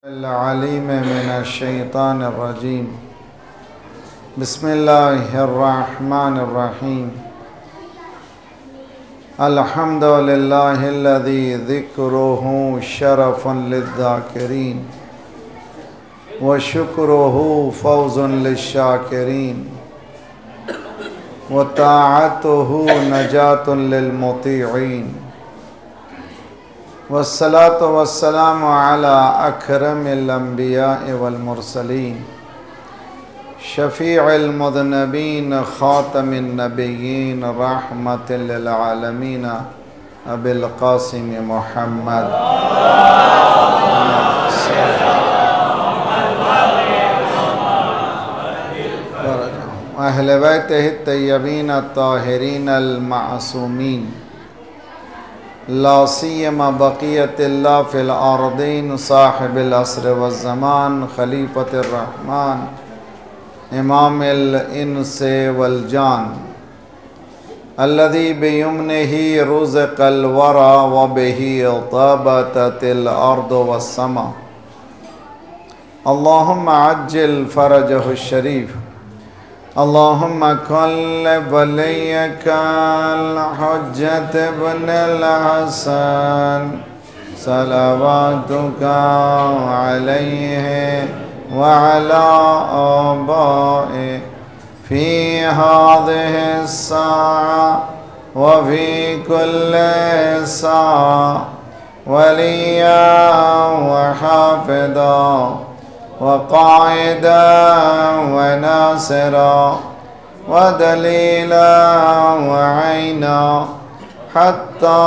अलीम मिनश्शैतानिर्रजीम बिस्मिल्लाहिर्रहमानिर्रहीम अल्हम्दुलिल्लाहिल्लज़ी ज़िक्रुहु शरफ़ुन लिज़्ज़ाकिरीन व शुक्रुहु फ़ौज़ुन लिश्शाकिरीन व ताअतुहु नजातुन लिलमुतीईन वस्सलातु वस्सलामु अला अकरमिल अंबिया वल मुरसलीन शफ़ीइल मुज़न्निबीन ख़ातमिन नबिय्यीन रहमतल लिल आलमीन अबिल क़ासिम मुहम्मद अहले बैतिहि तय्यबीन ताहिरीन अल मासूमीन ला सियमा बक़ियतिल्लाह फ़िल अर्दीन साहिबिल अस्र वज़्ज़मान खलीफ़तिर रहमान इमामिल इंस वल जान अल्लज़ी बियमनिही रुज़िक़ल वरा व बिही तबततिल अर्द वस्समा अल्लाहुम्मा अज्जिल फ़रजहु शरीफ अल्लाहुम्मा कुल्ल वलिय्यकल हुज्जत इब्नुल हसन सलवातुका अलैहि व अला आबाए फ़ी हाज़िहि स्साअ व फ़ी कुल्लि साअ वलिय्यन व हाफ़िज़ा वक़ाइदा व नासिरा व दलीला व ऐना हत्ता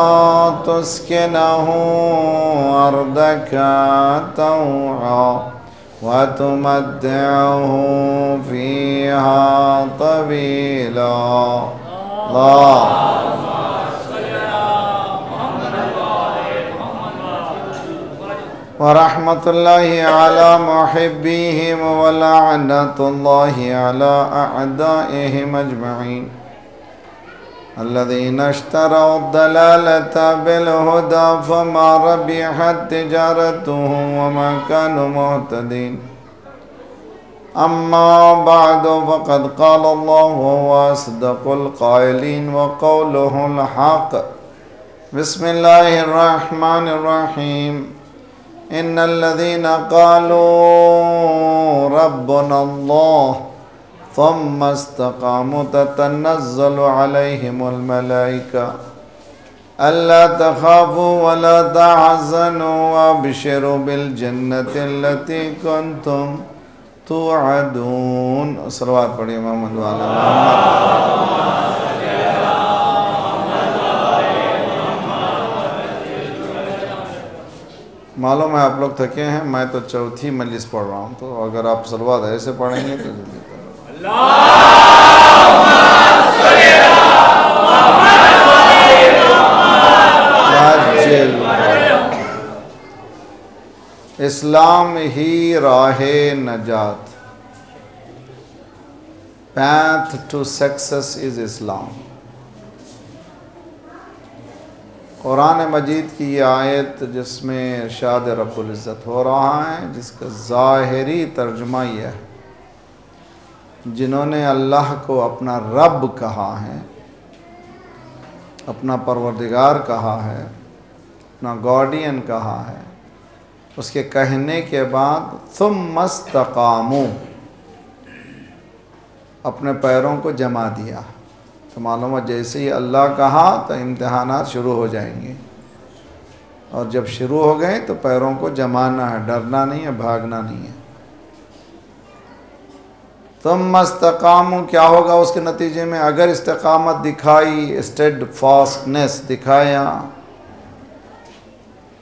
तुस्किनहु अर्दका तौआ व तुमत्तिअहु फ़ीहा तवीला। व रहमतुल्लाहि अला मुहिब्बिहिम व लअनतुल्लाहि अला अअदाइहिम अजमईन अल्लज़ीना इश्तरौ अद-दलालता बिल हुदा फमा रबिहत तिजारतुहुम व मा कानू मुहतदीन। अम्मा बअदु फ़क़द क़ाल अल्लाहु व अस्दक़ुल क़ाइलीन व क़ौलुहुल हक़। बिस्मिल्लाहिर रहमानिर रहीम। इन्नल्लज़ीना क़ालू रब्बुनल्लाह थुम्मा इस्तक़ामू ततनज़्ज़लु अलैहिमुल मलाइका अल्ला तख़ाफ़ू व ला तहज़नू वअबशिरू बिल जन्नति अल्लती कुन्तुम तुअदून। सलवात पढ़िए मोहम्मद वाला मालूम है आप लोग थके हैं, मैं तो चौथी मजलिस पढ़ रहा हूँ, तो अगर आप सलवात ऐसे पढ़ेंगे तो जल्दी इस्लाम ही राहे नजात। Path to success is Islam. कुरान मजीद की ये आयत जिसमें इरशाद रब्बुल इज़्ज़त हो रहा है, जिसका ज़ाहिरी तर्जुमा यह है, जिन्होंने अल्लाह को अपना रब कहा है, अपना परवरदिगार कहा है, अपना गार्डियन कहा है, उसके कहने के बाद थुम्मा इस्तक़ामू, अपने पैरों को जमा दिया। तो मालूम है जैसे ही अल्लाह कहा तो इम्तिहानात शुरू हो जाएंगे, और जब शुरू हो गए तो पैरों को जमाना है, डरना नहीं है, भागना नहीं है। तुम इस्तक़ामू क्या होगा उसके नतीजे में? अगर इस्तिक़ामत दिखाई, स्टेडफास्टनेस दिखाया,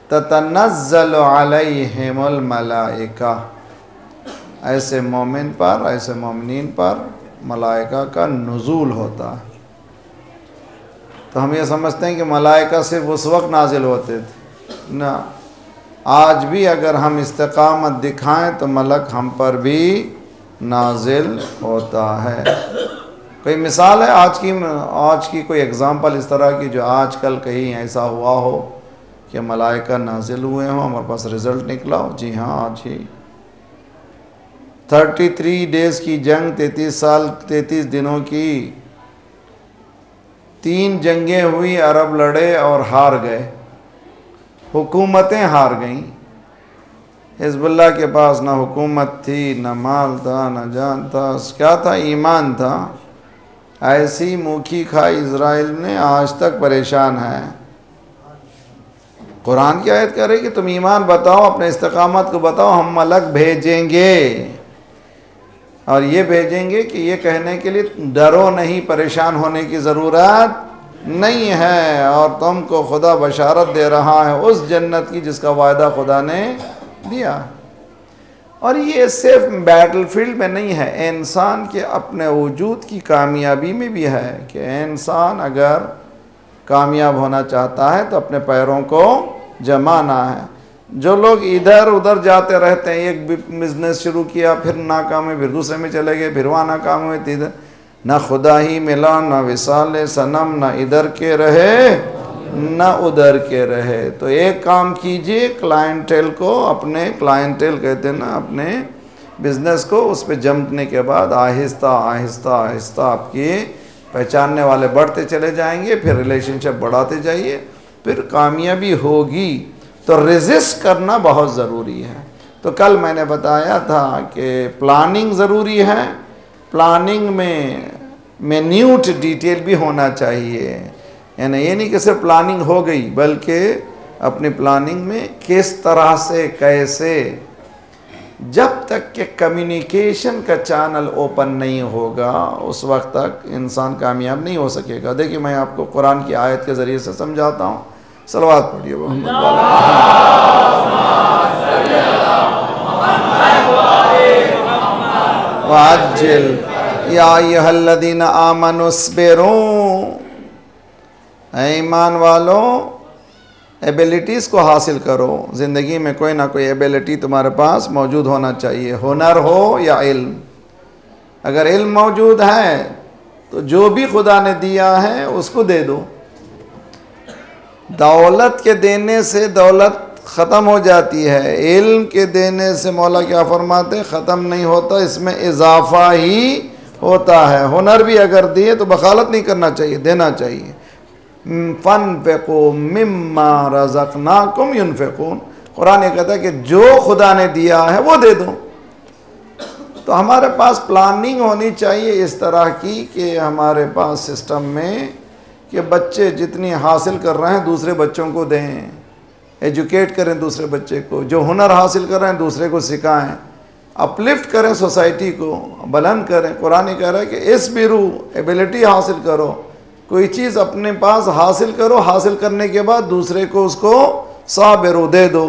ततनज़्ज़लु अलैहिमुल मलाइका, ऐसे मोमिन पर, ऐसे मोमिनीन पर मलाइका का नुज़ूल होता है। तो हम ये समझते हैं कि मलाइका सिर्फ उस वक्त नाजिल होते थे, ना, आज भी अगर हम इस्तिक़ामत दिखाएं तो मलक हम पर भी नाजिल होता है। कोई मिसाल है आज की कोई एग्ज़ाम्पल इस तरह की जो आजकल कहीं ऐसा हुआ हो कि मलाइका नाजिल हुए हों, हमारे पास रिज़ल्ट निकला हो। जी हाँ, आज ही 33 डेज़ की जंग, 33 साल 33 दिनों की 3 जंगें हुई, अरब लड़े और हार गए, हुकूमतें हार गईं। हिज़्बुल्लाह के पास ना हुकूमत थी, ना माल था, ना जान था, क्या था? ईमान था। ऐसी मुखी खाई इज़राइल ने, आज तक परेशान है। कुरान की आयत कह रही कि तुम ईमान बताओ, अपने इस्तिकामत को बताओ, हम मलक भेजेंगे और ये भेजेंगे कि ये कहने के लिए डरो नहीं, परेशान होने की ज़रूरत नहीं है, और तुमको खुदा बशारत दे रहा है उस जन्नत की जिसका वायदा खुदा ने दिया। और ये सिर्फ बैटलफील्ड में नहीं है, इंसान के अपने वजूद की कामयाबी में भी है कि इंसान अगर कामयाब होना चाहता है तो अपने पैरों को जमाना है। जो लोग इधर उधर जाते रहते हैं, एक बिजनेस शुरू किया, फिर नाकाम हुए, फिर दूसरे में चले गए, फिर वहाँ नाकाम हुए, इधर ना खुदा ही मिला, ना विसाल सनम, ना इधर के रहे ना उधर के रहे। तो एक काम कीजिए, क्लाइंटेल को, अपने क्लाइंटेल कहते हैं ना, अपने बिजनेस को, उस पर जमने के बाद आहिस्ता आहिस्ता आहिस्ता आपकी पहचानने वाले बढ़ते चले जाएंगे, फिर रिलेशनशिप बढ़ाते जाइए, फिर कामयाबी होगी। तो रेजिस्ट करना बहुत ज़रूरी है। तो कल मैंने बताया था कि प्लानिंग ज़रूरी है, प्लानिंग में मिन्यूट डिटेल भी होना चाहिए। यानी ये नहीं कि सिर्फ प्लानिंग हो गई, बल्कि अपनी प्लानिंग में किस तरह से, कैसे, जब तक कि कम्युनिकेशन का चैनल ओपन नहीं होगा उस वक्त तक इंसान कामयाब नहीं हो सकेगा। देखिए, मैं आपको कुरान की आयत के ज़रिए से समझाता हूँ। सलवात पढ़िए मोहम्मद वाजिल या अय्युहल्लज़ीना आमनुस्बिरू, ईमान वालों एबिलिटीज़ को हासिल करो। ज़िंदगी में कोई ना कोई एबिलिटी तुम्हारे पास मौजूद होना चाहिए, हुनर हो या इल्म। अगर इल्म मौजूद है तो जो भी खुदा ने दिया है उसको दे दो। दौलत के देने से दौलत ख़त्म हो जाती है, इल्म के देने से मौला क्या फरमाते, ख़त्म नहीं होता, इसमें इजाफा ही होता है। हुनर भी अगर दिए तो बखालत नहीं करना चाहिए, देना चाहिए। फनफ़िक़ू मिम्मा रज़क़नाकुम युनफ़िक़ून, कुरान ये कहता है कि जो खुदा ने दिया है वो दे दो। तो हमारे पास प्लानिंग होनी चाहिए इस तरह की कि हमारे पास सिस्टम में कि बच्चे जितनी हासिल कर रहे हैं दूसरे बच्चों को दें, एजुकेट करें दूसरे बच्चे को, जो हुनर हासिल कर रहे हैं दूसरे को सिखाएं, अपलिफ्ट करें, सोसाइटी को बुलंद करें। कुरान ये कह रहा है कि इस बिरू, एबिलिटी हासिल करो, कोई चीज़ अपने पास हासिल करो, हासिल करने के बाद दूसरे को उसको साबिरू दे दो।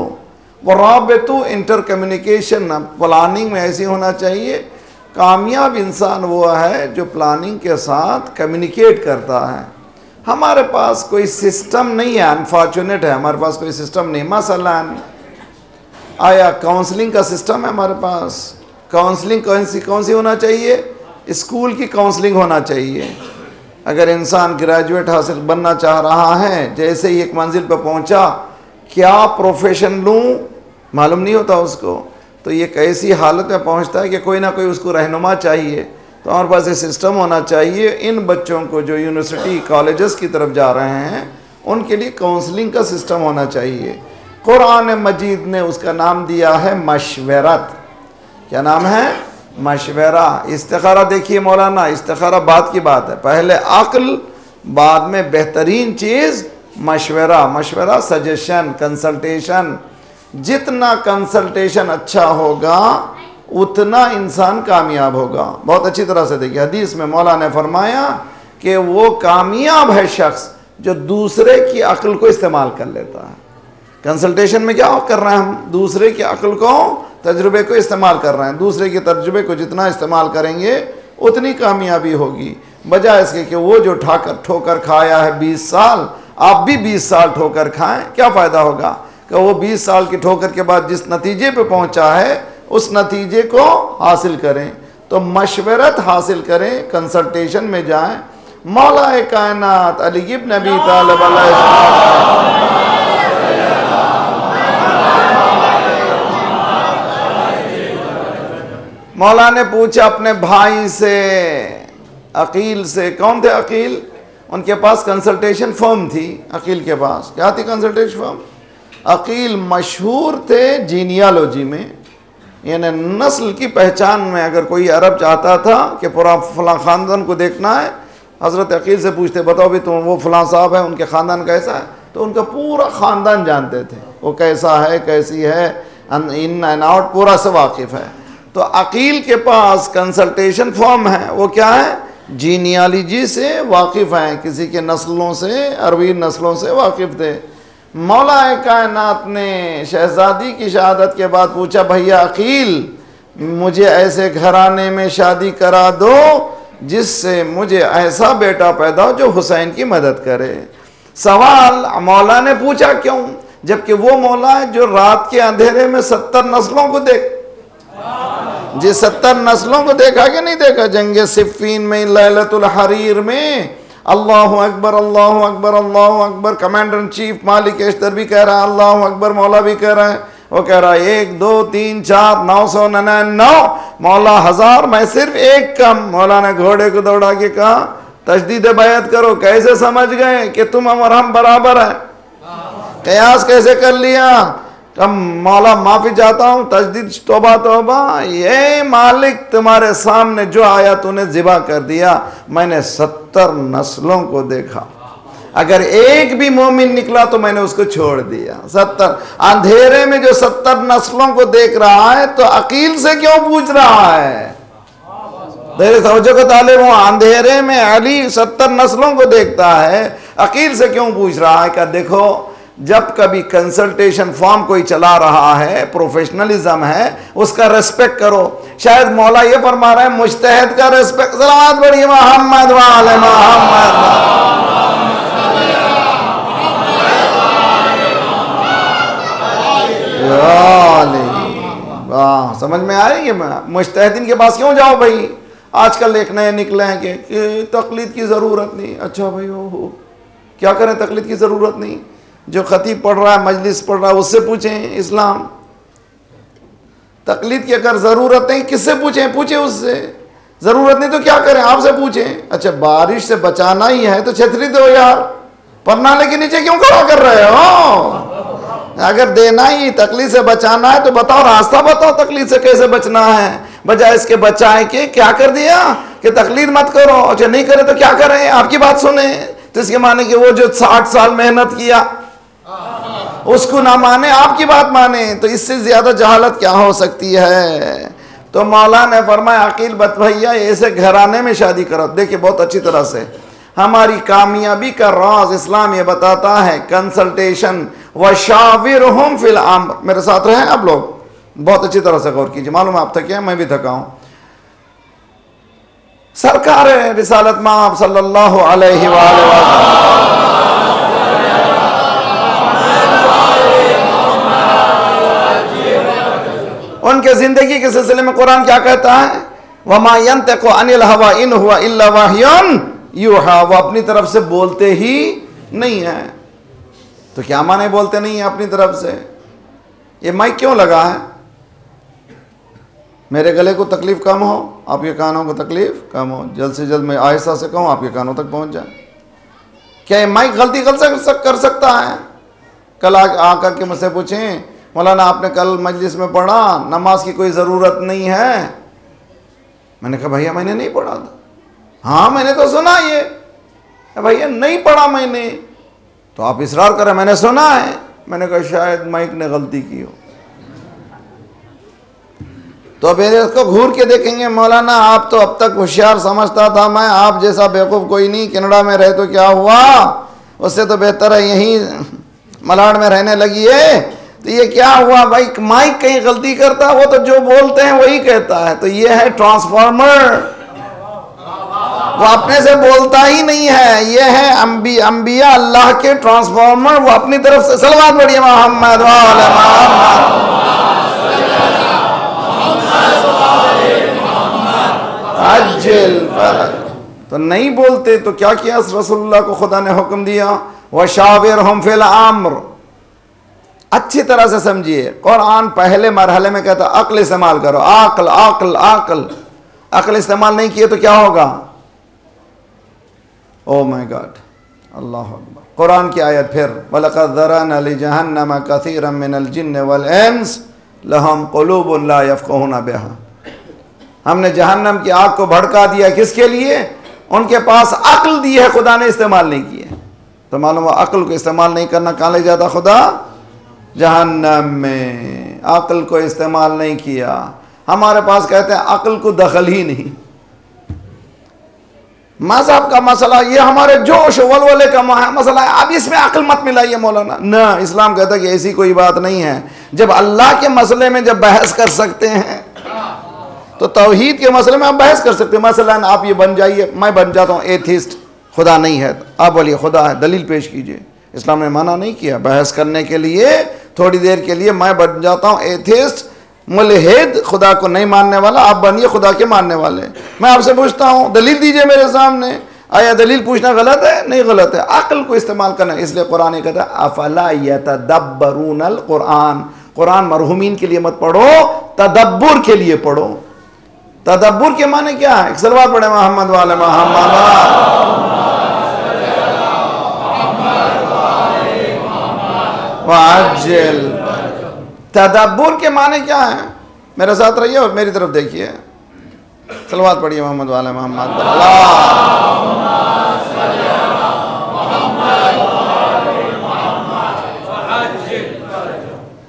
वराबितु, इंटर कम्युनिकेशन प्लानिंग में ऐसी होना चाहिए। कामयाब इंसान वो है जो प्लानिंग के साथ कम्युनिकेट करता है। हमारे पास कोई सिस्टम नहीं है, अनफॉर्चुनेट है, हमारे पास कोई सिस्टम नहीं। मसलन आया काउंसलिंग का सिस्टम है हमारे पास। काउंसलिंग कौन सी होना चाहिए? स्कूल की काउंसलिंग होना चाहिए। अगर इंसान ग्रेजुएट हासिल बनना चाह रहा है, जैसे ही एक मंजिल पर पहुंचा, क्या प्रोफेशन लूं मालूम नहीं होता उसको, तो ये कैसी हालत में पहुंचता है कि कोई ना कोई उसको रहनुमा चाहिए। तो हमारे पास ये सिस्टम होना चाहिए। इन बच्चों को जो यूनिवर्सिटी कॉलेजेस की तरफ जा रहे हैं उनके लिए काउंसलिंग का सिस्टम होना चाहिए। कुरान मजीद ने उसका नाम दिया है मशवरत। क्या नाम है? मशवरा। इस्तिखारा देखिए मौलाना, इस्तिखारा बात की बात है, पहले अक्ल बाद में बेहतरीन चीज़ मशवरा। मशवरा सजेशन, कंसल्टेशन। जितना कंसल्टेशन अच्छा होगा उतना इंसान कामयाब होगा। बहुत अच्छी तरह से देखिए, हदीस में मौला ने फरमाया कि वो कामयाब है शख्स जो दूसरे की अक्ल को इस्तेमाल कर लेता है। कंसल्टेशन में क्या कर रहे हैं हम? दूसरे की अक्ल को, तजुर्बे को इस्तेमाल कर रहे हैं। दूसरे के तजुर्बे को जितना इस्तेमाल करेंगे उतनी कामयाबी होगी, बजाय इसके कि वो जो ठोकर खाया है 20 साल, आप भी 20 साल ठोकर खाएं, क्या फ़ायदा होगा? कि वो 20 साल की ठोकर के बाद जिस नतीजे पे पहुंचा है उस नतीजे को हासिल करें। तो मशवरत हासिल करें, कंसल्टेशन में जाएं। मौला कायनात अली इब्न अबी तालिब अलैहि मौला ने पूछा अपने भाई से, अकील से। कौन थे अकील? उनके पास कंसल्टेशन फर्म थी। अकील के पास क्या थी? Consultation firm. अकील मशहूर थे जीनियालॉजी में, यानी नस्ल की पहचान में। अगर कोई अरब चाहता था कि पूरा फलां ख़ानदान को देखना है, हज़रत अकील से पूछते, बताओ भी तुम वो फलां साहब है, उनके ख़ानदान कैसा है? तो उनका पूरा ख़ानदान जानते थे, वो कैसा है, कैसी है, इन एंड आउट पूरा से वाकिफ़ है। तो अकील के पास कंसल्टेशन फॉर्म है, वो क्या है? जीनियालॉजी से वाकिफ़ हैं, किसी के नस्लों से, अरबी नस्लों से वाकिफ़ थे। मौला कायनात ने शहजादी की शहादत के बाद पूछा, भैया अकील, मुझे ऐसे घराने में शादी करा दो जिससे मुझे ऐसा बेटा पैदा हो जो हुसैन की मदद करे। सवाल मौला ने पूछा क्यों? जबकि वो मौला है जो रात के अंधेरे में 70 नस्लों को देख, जी 70 नस्लों को देखा कि नहीं देखा? जंगे सिफ़ीन में, लैलतुल हरीर में अल्लाहु अकबर अल्लाहु अकबर अल्लाहु अकबर। कमांडर इन चीफ मालिक एश्तर भी कह रहा है अल्लाहु अकबर, मौला भी कह रहा है। वो कह रहा है 1 2 3 4 999, मौला 1000, मैं सिर्फ एक कम। मौला ने घोड़े को दौड़ा के कहा, तजदीद बैत करो। कैसे समझ गए कि तुम और हम बराबर हैं? कयास कैसे कर लिया? कम मौला माफ़ी चाहता हूँ, तजदीद तौबा तौबा। ये मालिक तुम्हारे सामने जो आया तूने ज़िबा कर दिया, मैंने 70 नस्लों को देखा, अगर एक भी मोमिन निकला तो मैंने उसको छोड़ दिया। 70 अंधेरे में जो 70 नस्लों को देख रहा है, तो अकील से क्यों पूछ रहा है? तेरे तवज्जो को तालिब हो, अंधेरे में अली 70 नस्लों को देखता है, अकील से क्यों पूछ रहा है? क्या देखो, जब कभी कंसल्टेशन फॉर्म कोई चला रहा है, प्रोफेशनलिज्म है, उसका रेस्पेक्ट करो। शायद मौला ये फरमा रहा है मुज्तहिद का रेस्पेक्ट। सलावत बढ़िए मोहम्मद वाले मोहम्मद। वाह, समझ में आ रही है? मुज्तहिदीन के पास क्यों जाओ भाई? आजकल एक नए निकले हैं कि तकलीद की ज़रूरत नहीं। अच्छा भाई, हो क्या करें? तकलीद की ज़रूरत नहीं। जो खतीब पढ़ रहा है, मजलिस पढ़ रहा है, उससे पूछें इस्लाम। तकलीद की अगर ज़रूरत नहीं, किससे पूछें? पूछे उससे। ज़रूरत नहीं तो क्या करें? आपसे पूछें। अच्छा, बारिश से बचाना ही है तो छतरी दो यार, पर नाले के नीचे क्यों खड़ा कर रहे हो? अगर देना ही, तकलीद से बचाना है तो बताओ, रास्ता बताओ तकलीद से कैसे बचना है। बजाय इसके बचाए के क्या कर दिया कि तकलीद मत करो। अच्छा, नहीं करे तो क्या करें? आपकी बात सुने तो इसके माने कि वो जो 60 साल मेहनत किया उसको ना माने, आपकी बात माने, तो इससे ज्यादा जहालत क्या हो सकती है? तो मौला ने फरमाया, अकील बत भैया ऐसे घराने में शादी करो। देखिए बहुत अच्छी तरह से हमारी कामयाबी का राज इस्लाम ये बताता है, कंसल्टेशन व शाविरहुम फिल अम्र। मेरे साथ रहे आप लोग, बहुत अच्छी तरह से गौर कीजिए। मालूम आप थके हैं, मैं भी थका हूं। सरकार रिसालत माब सल्लल्लाहु अलैहि वसल्लम उनके जिंदगी के सिलसिले में कुरान क्या कहता है? वमा यंतिकु अनिल हवा इन हुवा इल्ला वहयुन यूहा। वो अपनी तरफ से बोलते ही नहीं है। तो क्या माने बोलते नहीं है अपनी तरफ से? ये माइक क्यों लगा है? मेरे गले को तकलीफ कम हो, आपके कानों को तकलीफ कम हो, जल्द से जल्द मैं आहिस्ता से कहूँ आपके कानों तक पहुँच जाए। क्या ये माइक गलती कर सकता है? कल आकर के मुझसे पूछें, मौलाना आपने कल मजलिस में पढ़ा नमाज की कोई ज़रूरत नहीं है। मैंने कहा भैया मैंने नहीं पढ़ा था। हाँ मैंने तो सुना ये। भैया नहीं पढ़ा मैंने। तो आप इसरार करें मैंने सुना है। मैंने कहा शायद माइक ने गलती की हो। तो अब इसको घूर के देखेंगे, मौलाना आप तो अब तक होशियार समझता था मैं, आप जैसा बेवकूफ़ कोई नहीं। कनाडा में रहे तो क्या हुआ, उससे तो बेहतर है यहीं मलाड में रहने लगी है। तो ये क्या हुआ भाई, माइक कहीं गलती करता है, वो तो जो बोलते हैं वही कहता है। तो ये है ट्रांसफार्मर, वो अपने से बोलता ही नहीं है। ये है अंबिया अल्लाह के ट्रांसफार्मर, वो अपनी तरफ से। सलवात बढ़िया मोहम्मद वाले मोहम्मद। तो नहीं बोलते तो क्या किया रसूलुल्लाह को खुदा ने हुक्म दिया, वशाविरहुम फिल अम्र, अच्छी तरह से समझिए, कुरान पहले मरहले में कहता अक्ल इस्तेमाल करो, अक्ल अक्ल अक्ल। अक्ल इस्तेमाल नहीं किए तो क्या होगा? ओ माय गॉड, अल्लाह अकबर। कुरान की आयत फिर, वलक़द ज़रअना लिजहन्नम कसीरम मिनल जिन्न वल इंस लहुम क़ुलूबुन ला यफ़क़हूना बिहा। हमने जहन्नम की आग को भड़का दिया, किसके लिए? उनके पास अक्ल दी है, खुदा ने इस्तेमाल नहीं की है। तो मालूम हुआ अक्ल को इस्तेमाल नहीं करना कहाँ ले जाता खुदा? जहन्नम में। अक्ल को इस्तेमाल नहीं किया। हमारे पास कहते हैं अक्ल को दखल ही नहीं। मज़हब का मसला ये हमारे जोश वलवले का मसला है, अब इसमें अक्ल मत मिलाइए मौलाना। ना, इस्लाम कहता है कि ऐसी कोई बात नहीं है। जब अल्लाह के मसले में जब बहस कर सकते हैं तो तौहीद के मसले में आप बहस कर सकते हैं। मसलन आप ये बन जाइए, मैं बन जाता हूँ एथिस्ट, खुदा नहीं है, आप बोलिए खुदा है, दलील पेश कीजिए। इस्लाम ने मना नहीं किया बहस करने के लिए। थोड़ी देर के लिए मैं बन जाता हूँ एथिस्ट, मुल्हिद, खुदा को नहीं मानने वाला, आप बनिए खुदा के मानने वाले। मैं आपसे पूछता हूँ, दलील दीजिए मेरे सामने। आया दलील पूछना गलत है? नहीं गलत है। अक्ल को इस्तेमाल करना, इसलिए कुरान कहता है अफला यतदब्बरूनल कुरान। कुरान मरहुमीन के लिए मत पढ़ो, तदब्बुर के लिए पढ़ो। तदब्बुर के माने क्या है? एक सलवात पढ़े मोहम्मद वाले मोहम्मद। तदब्बुर के माने क्या है? मेरे साथ रहिए और मेरी तरफ देखिए। सलवात पढ़िए मोहम्मद वाले मोहम्मद।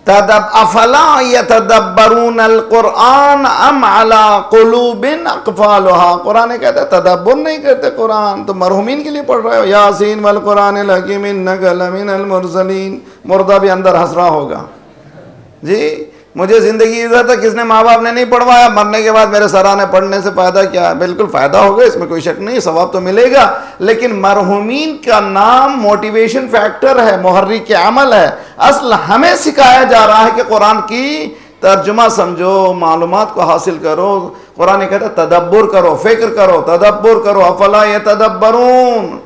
तदब अफला यतदब्बरूनल कुरान अम अला कुलूबिन अक़फ़ालुहा। कुरान कहता है तदब्बुर नहीं करते कुरान, तो मरहुमीन के लिए पढ़ रहे हो। यासीन वल कुरानिल हकीम इन्नका लमिनल मुरसलीन। मुर्दा भी अंदर हंस रहा होगा जी, मुझे ज़िंदगी इधर तक किसने माँ बाप ने नहीं पढ़वाया, मरने के बाद मेरे सराहने पढ़ने से फ़ायदा क्या है? बिल्कुल फ़ायदा होगा, इसमें कोई शक नहीं, सवाब तो मिलेगा। लेकिन मरहुमीन का नाम मोटिवेशन फैक्टर है, मुहर्रिक के अमल है। असल हमें सिखाया जा रहा है कि कुरान की तर्जुमा समझो, मालूमात को हासिल करो। कुरान कहता है तदब्बुर करो, फ़िक्र करो, तदब्बुर करो। अफला यतदब्बरून,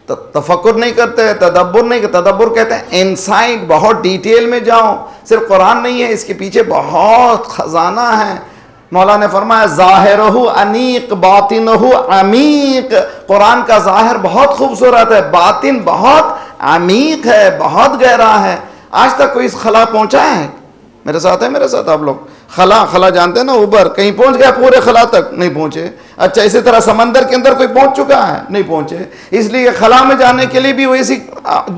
तफक्कुर नहीं करते, तदब्बुर नहीं। तदब्बुर कहते हैं इनसाइड, बहुत डिटेल में जाओ। सिर्फ कुरान नहीं है, इसके पीछे बहुत खजाना है। मौला ने फरमाया ज़ाहिरुहु अनीक बातिनुहु अमीक। कुरान का ज़ाहिर बहुत खूबसूरत है, बातिन बहुत अमीक है, बहुत गहरा है। आज तक कोई इस खला पहुंचा है? मेरे साथ है, मेरे साथ आप लोग। खला, खला जानते हैं ना, ऊबर कहीं पहुंच गया, पूरे खला तक नहीं पहुंचे। अच्छा, इसी तरह समंदर के अंदर कोई पहुंच चुका है? नहीं पहुंचे। इसलिए खला में जाने के लिए भी वैसी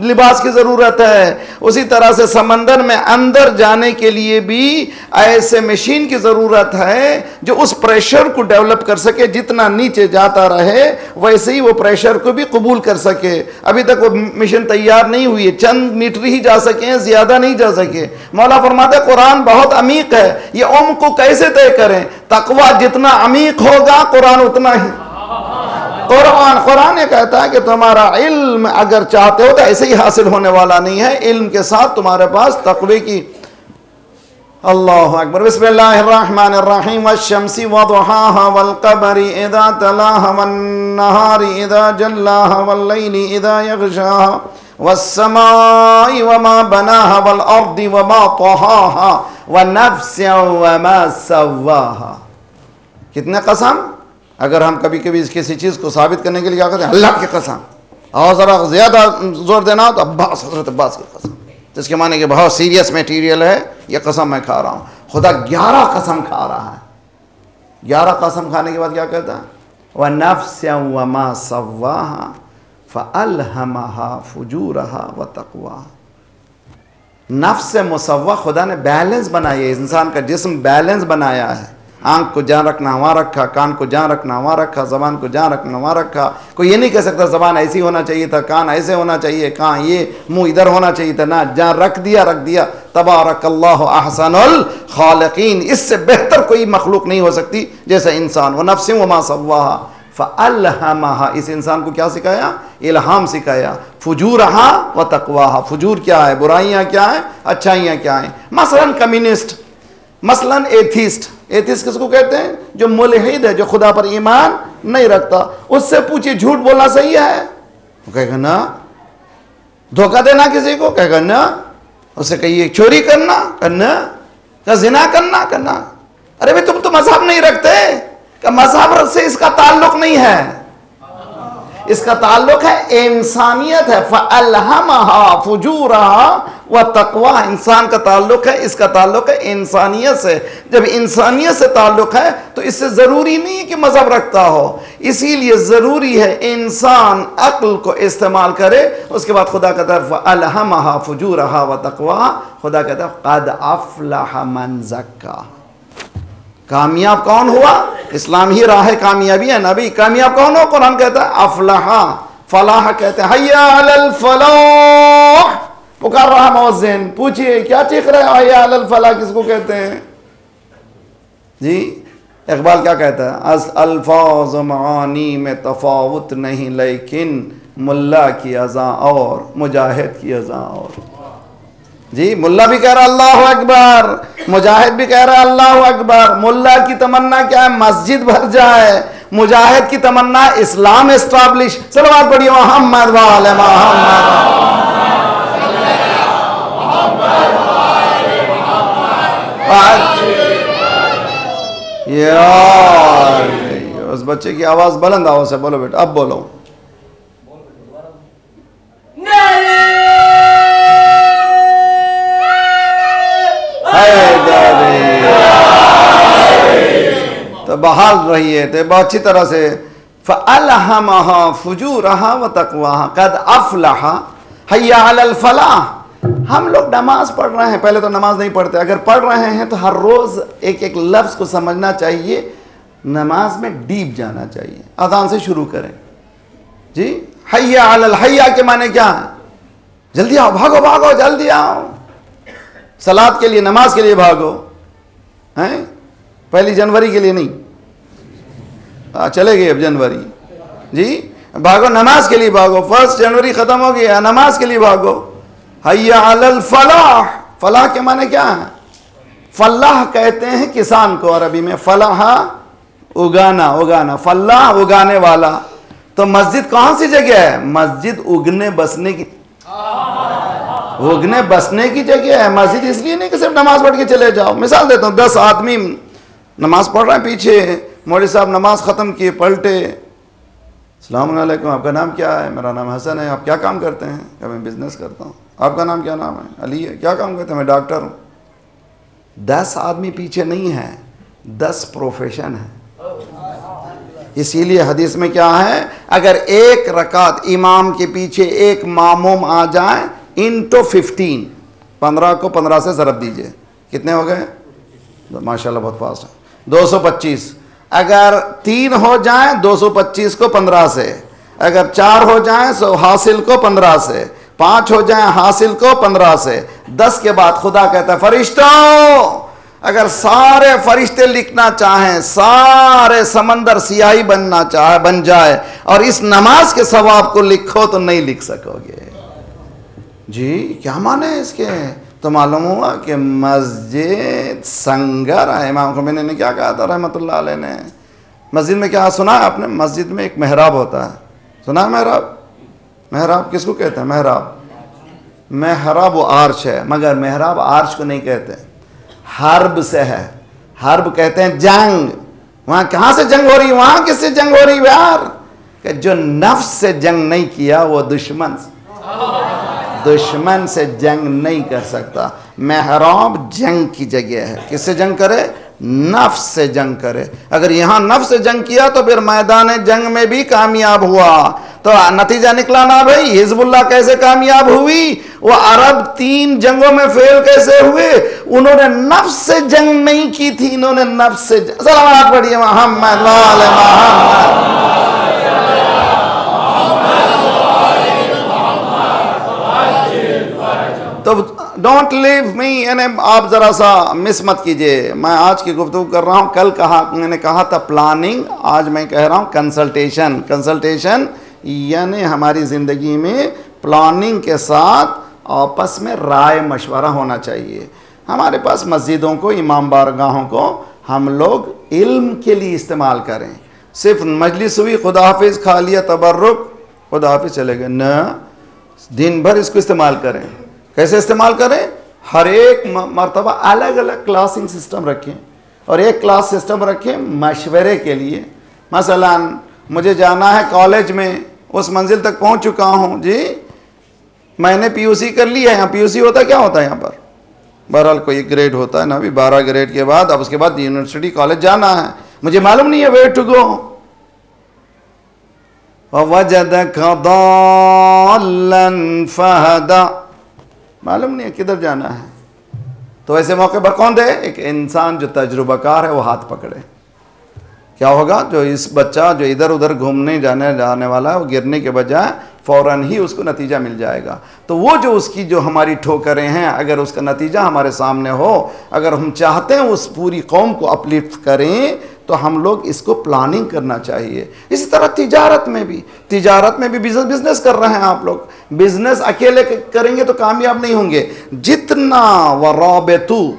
लिबास की ज़रूरत है। उसी तरह से समंदर में अंदर जाने के लिए भी ऐसे मशीन की ज़रूरत है जो उस प्रेशर को डेवलप कर सके। जितना नीचे जाता रहे वैसे ही वो प्रेशर को भी कबूल कर सके। अभी तक वो मिशन तैयार नहीं हुई है, चंद मीटर ही जा सके, ज़्यादा नहीं जा सके। मौला फरमाता है कुरान बहुत अमीक है। ये उम्र को कैसे तय करें? तकवा जितना अमीक होगा कुरान उतना ही। कुरान ये कहता है कि तुम्हारा इल्म अगर चाहते हो तो ऐसे ही हासिल होने वाला नहीं है। इल्म के साथ तुम्हारे पास तकवे की। अल्लाहु अकबर। बिस्मिल्लाहिर्रहमानिर्रहीम। वश्शम्सी वदुहाहा वल्क़मरी इज़ा तलाहा वन्नहारी इज़ा जल्लाहा वल्लैली इज़ा यग़शाहा वस्समाई वमा बनाहा वल्अर्दि वमा तहाहा वनफ्सिन वमा सव्वाहा। कितने कसम? अगर हम कभी कभी किसी चीज़ को साबित करने के लिए क्या कहते हैं? अल्लाह की कसम। और ज़रा ज़्यादा जोर देना हो तो अब्बास, हज़रत अब्बास की कसम, जिसके माने कि बहुत सीरियस मटेरियल है, यह कसम मैं खा रहा हूँ। खुदा 11 कसम खा रहा है। 11 कसम खाने के बाद क्या कहता है? व नफ्सिन वमा सव्वाहा फ़अल्हमहा फुजूरहा व तक़वाहा। नफ्स मुसव्वा, खुदा ने बैलेंस बनाया है। इंसान का जिस्म बैलेंस बनाया है। आँख को जहाँ रखना वहाँ रखा, कान को जहाँ रखना वहाँ रखा, ज़बान को जहाँ रखना वहाँ रखा। कोई ये नहीं कह सकता ज़बान ऐसी होना चाहिए था, कान ऐसे होना चाहिए, कहाँ ये मुंह इधर होना चाहिए था। ना, जहाँ रख दिया रख दिया। तबारकल्लाहु अहसनुल खालिकीन। इससे बेहतर कोई मखलूक नहीं हो सकती जैसे इंसान। व नफ्सिन वमा सव्वाहा फ़अल्हमहा। इस इंसान को क्या सिखाया? इल्हाम सिखाया। फुजूरहा व तक़वाहा। फुजूर क्या है? बुराइयाँ क्या हैं? अच्छाइयाँ क्या हैं? मसलन कम्युनिस्ट, मसलन एथिस्ट। एथिस्ट किसको कहते हैं? जो मुल्हिद है, जो खुदा पर ईमान नहीं रखता। उससे पूछिए झूठ बोलना सही है? वो कहेगा ना। धोखा देना किसी को? कहेगा ना। उससे कहिए चोरी करना करना, क्या जिना करना करना। अरे भाई तुम तो मजहब नहीं रखते, क्या मजहब से इसका ताल्लुक नहीं है, इसका ताल्लुक है इंसानियत है। फ़अल्हमहा फ़ुजूरहा व तक़वा, इंसान का ताल्लुक है, इसका ताल्लुक है इंसानियत से। जब इंसानियत से ताल्लुक है तो इससे ज़रूरी नहीं है कि मज़हब रखता हो, इसीलिए ज़रूरी है इंसान अक्ल को इस्तेमाल करे। उसके बाद खुदा कहता है फ़अल्हमहा फ़ुजूरहा व तक़वा, खुदा कहता है क़द अफ़लह मन ज़क्का। कामयाब कौन हुआ? इस्लाम ही राह कामयाबी है नबी। कामयाब कौन हो? कुरान कहता है अफलाहा, फलाह कहते हैं हय्या अलल फलाह। पुकार रहा मुअज्जिन, पूछिए क्या चीख रहे हो? हय्या अलल फलाह किसको कहते हैं जी? इकबाल क्या कहता है? अल्फाज़ मानी में तफावत नहीं, लेकिन मुल्ला की अज़ा और मुजाहिद की अज़ा और। जी, मुल्ला भी कह रहा अल्लाह अकबर, मुजाहिद भी कह रहा अल्लाह अकबर। मुल्ला की तमन्ना क्या है? मस्जिद भर जाए। मुजाहिद की तमन्ना इस्लाम एस्टैब्लिश। सलवात पढ़िए मोहम्मद वाले मोहम्मद। यार उस बच्चे की आवाज बुलंद आवाज से बोलो बेटा, अब बोलो। तो बहाल रहिए तो बहुत अच्छी तरह से। फ़अल्हमहा फ़ुजूरहा व तक़वाहा क़द अफ़लहा हय्या अलल फ़लाह। हम लोग नमाज पढ़ रहे हैं, पहले तो नमाज नहीं पढ़ते, अगर पढ़ रहे हैं तो हर रोज़ एक एक लफ्ज़ को समझना चाहिए, नमाज में डीप जाना चाहिए। अज़ान से शुरू करें जी। हय्या अलल, हय्या के माने क्या है? जल्दी आओ, भागो भागो जल्दी आओ, सलात के लिए, नमाज के लिए भागो हैं। 1 जनवरी के लिए नहीं, चले गए अब जनवरी जी, भागो नमाज के लिए भागो। 1 जनवरी खत्म हो गया, नमाज के लिए भागो। हय्या अलल फलाह, फलाह के माने क्या है? फलाह कहते हैं किसान को अरबी में, फलाह उगाना, उगाना, फलाह उगाने वाला। तो मस्जिद कौन सी जगह है? मस्जिद उगने बसने की, उगने बसने की जगह है। मस्जिद इसलिए नहीं कि सिर्फ नमाज पढ़ के चले जाओ। मिसाल देता हूँ, 10 आदमी नमाज पढ़ रहे हैं पीछे, मौलवी साहब नमाज ख़त्म किए, पलटे, अस्सलाम वालेकुम, आपका नाम क्या है? मेरा नाम हसन है। आप क्या काम करते हैं? क्या मैं बिज़नेस करता हूँ। आपका नाम क्या नाम है? अली है। क्या काम करते हैं? मैं डॉक्टर हूँ। 10 आदमी पीछे नहीं है, 10 प्रोफेशन है। इसीलिए हदीस में क्या है? अगर एक रकात इमाम के पीछे एक मामूम आ जाए, इंटू 15, 15 को 15 से ज़रब दीजिए, कितने हो गए? माशाल्लाह बहुत फास्ट है, 225। अगर 3 हो जाए 225 को 15 से, अगर 4 हो जाए तो हासिल को 15 से, 5 हो जाए हासिल को 15 से, 10 के बाद खुदा कहता है फरिश्तों, अगर सारे फरिश्ते लिखना चाहें, सारे समंदर सियाही बनना चाहे बन जाए और इस नमाज के सवाब को लिखो तो नहीं लिख सकोगे। जी क्या माने इसके? तो मालूम हुआ कि मस्जिद संगर है। इमाम ख़ुमैनी ने क्या कहा था रहमतुल्लाह अलैह ने? मस्जिद में क्या सुना है आपने? मस्जिद में एक मेहराब होता है, सुना है मेहराब? मेहराब किसको कहते हैं? मेहराब, मेहराब वो आर्च है, मगर मेहराब आर्च को नहीं कहते, हर्ब से है। हर्ब कहते हैं जंग। वहाँ कहाँ से जंग हो रही? वहाँ किससे जंग हो रही यार? कि जो नफ्स से जंग नहीं किया वो दुश्मन से जंग नहीं कर सकता। मेहराब जंग की जगह है। किससे जंग करे? नफ्स से जंग करे। अगर यहाँ नफ्स से जंग किया तो फिर मैदान जंग में भी कामयाब हुआ। तो नतीजा निकला ना भाई, हिजबुल्लाह कैसे कामयाब हुई? वो अरब 3 जंगों में फेल कैसे हुए? उन्होंने नफ्स से जंग नहीं की थी, इन्होंने नफ्स से सलावत पढ़िए मोहम्मद वाले मोहम्मद। तो डोंट लीव मी, यानी आप ज़रा सा मिस मत कीजिए। मैं आज की गुफ्तगू कर रहा हूँ, कल मैंने कहा था प्लानिंग, आज मैं कह रहा हूँ कंसल्टेशन। कंसल्टेशन यानी हमारी ज़िंदगी में प्लानिंग के साथ आपस में राय मशवरा होना चाहिए। हमारे पास मस्जिदों को, इमाम बारगाहों को हम लोग इल्म के लिए इस्तेमाल करें। सिर्फ मजलिस हुई, खुदा हाफिज़, खा लिया, तबर्रुक, खुदा हाफिज़ चले गए, न, दिन भर इसको इस्तेमाल करें। कैसे इस्तेमाल करें? हर एक मर्तबा अलग अलग क्लासिंग सिस्टम रखें और एक क्लास सिस्टम रखें मशवरे के लिए। मसलन मुझे जाना है कॉलेज में, उस मंजिल तक पहुंच चुका हूं जी, मैंने पीयूसी कर लिया है। यहाँ पीयूसी होता क्या होता है यहाँ पर? बहरहाल कोई ग्रेड होता है ना, अभी 12 ग्रेड के बाद अब उसके बाद यूनिवर्सिटी कॉलेज जाना है, मुझे मालूम नहीं है वेयर टू गो। वजदक दाल्लन फहदा, मालूम नहीं है किधर जाना है। तो ऐसे मौके पर कौन दे? एक इंसान जो तजुर्बाकार है वो हाथ पकड़े। क्या होगा? जो इस बच्चा जो इधर उधर घूमने जाने वाला है, वो गिरने के बजाय फ़ौरन ही उसको नतीजा मिल जाएगा। तो वो जो उसकी जो हमारी ठोकरें हैं, अगर उसका नतीजा हमारे सामने हो, अगर हम चाहते हैं उस पूरी कौम को अपलिफ्ट करें, तो हम लोग इसको प्लानिंग करना चाहिए। इसी तरह तिजारत में भी बिजनेस कर रहे हैं आप लोग। बिजनेस अकेले करेंगे तो कामयाब नहीं होंगे। जितना वराबतु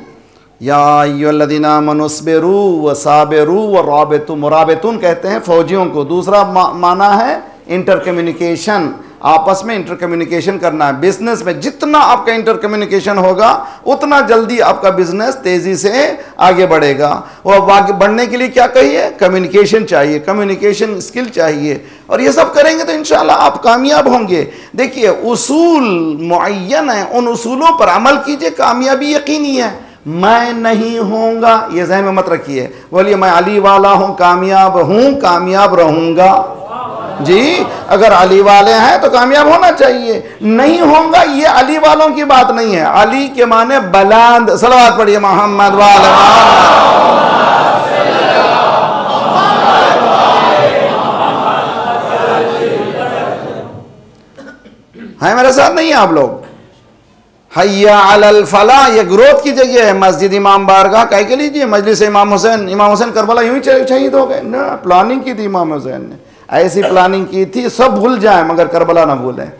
या अय्युहल्लज़ीना मनुस्बिरू व साबिरू व राबितु, मुराबितुन कहते हैं फौजियों को। दूसरा माना है इंटर कम्युनिकेशन, आपस में इंटर कम्युनिकेशन करना है। बिजनेस में जितना आपका इंटर कम्युनिकेशन होगा उतना जल्दी आपका बिजनेस तेजी से आगे बढ़ेगा। और आगे बढ़ने के लिए क्या कहिए? कम्युनिकेशन चाहिए, कम्युनिकेशन स्किल चाहिए। और ये सब करेंगे तो इंशाल्लाह आप कामयाब होंगे। देखिए उसूल मुअय्यन है, उन उसूलों पर अमल कीजिए, कामयाबी यकीनी है। मैं नहीं होऊंगा ये ज़हन में मत रखिए, बोलिए मैं अली वाला हूं, कामयाब रहूंगा। जी अगर अली वाले हैं तो कामयाब होना चाहिए। नहीं होगा ये अली वालों की बात नहीं है। अली के माने बुलंद। सलावत पढ़िए मोहम्मद वाले। है मेरे साथ नहीं है आप लोग? हय्या अलल फलाह ये ग्रोथ की जगह है। मस्जिद इमाम बारगाह कह के लीजिए, मजलिस इमाम हुसैन करबला यूं ही शहीद हो गए ना। प्लानिंग की थी इमाम हुसैन ने, ऐसी प्लानिंग की थी सब भूल जाए मगर करबला ना भूलें।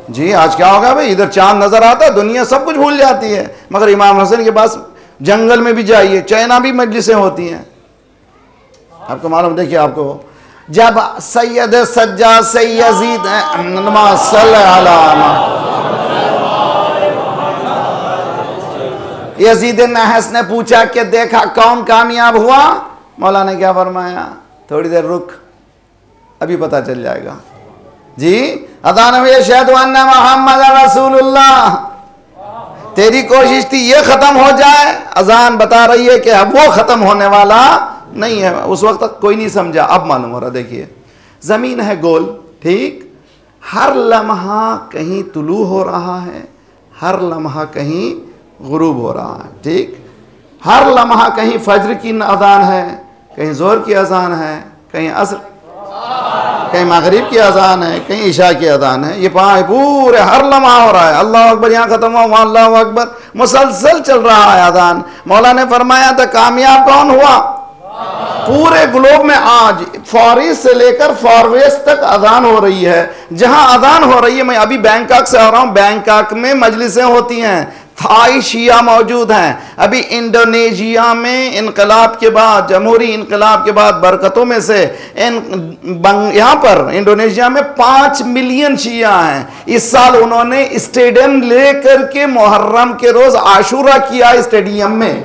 जी आज क्या होगा भाई? इधर चांद नजर आता है, दुनिया सब कुछ भूल जाती है, मगर इमाम हुसैन के पास जंगल में भी जाइए, चाइना भी मजलिसें होती हैं। आपको मालूम, देखिए आपको जब सैयद सज्जाद से यजीद यजीद नहस ने पूछा कि देखा कौन कामयाब हुआ? मौला ने क्या फरमाया? थोड़ी देर रुक, अभी पता चल जाएगा। जी अदान हुई शहद अन्ना मुहम्मद रसूलुल्लाह। तेरी कोशिश थी ये खत्म हो जाए, अजान बता रही है कि अब वो खत्म होने वाला नहीं है। उस वक्त तक कोई नहीं समझा, अब मालूम हो रहा। देखिए जमीन है गोल, ठीक, हर लम्हा कहीं तुलू हो रहा है, हर लम्हा कहीं गुरूब हो रहा है, ठीक। हर लम्हा कहीं फज्र की अजान है, कहीं जोर की अजान है, कहीं असर, कहीं मगरिब की अजान है, कहीं इशा की अजान है। ये पूरे हर लम्हा हो रहा है। अल्लाह अकबर यहाँ खत्म हुआ, वहाँ अल्लाह अकबर, मुसलसल चल रहा है अजान। मौला ने फरमाया था कामयाब कौन हुआ? पूरे ग्लोब में आज फॉर ईस्ट से लेकर फॉर वेस्ट तक अजान हो रही है। जहां अजान हो रही है, मैं अभी बैंकॉक से आ रहा हूं, बैंकॉक में मजलिसें होती हैं, थाई शिया मौजूद हैं। अभी इंडोनेशिया में इनकलाब के बाद, जमहूरी इनकलाब के बाद बरकतों में से यहाँ पर इंडोनेशिया में 5 मिलियन शिया हैं। इस साल उन्होंने स्टेडियम लेकर के मुहर्रम के रोज आशूरा किया स्टेडियम में।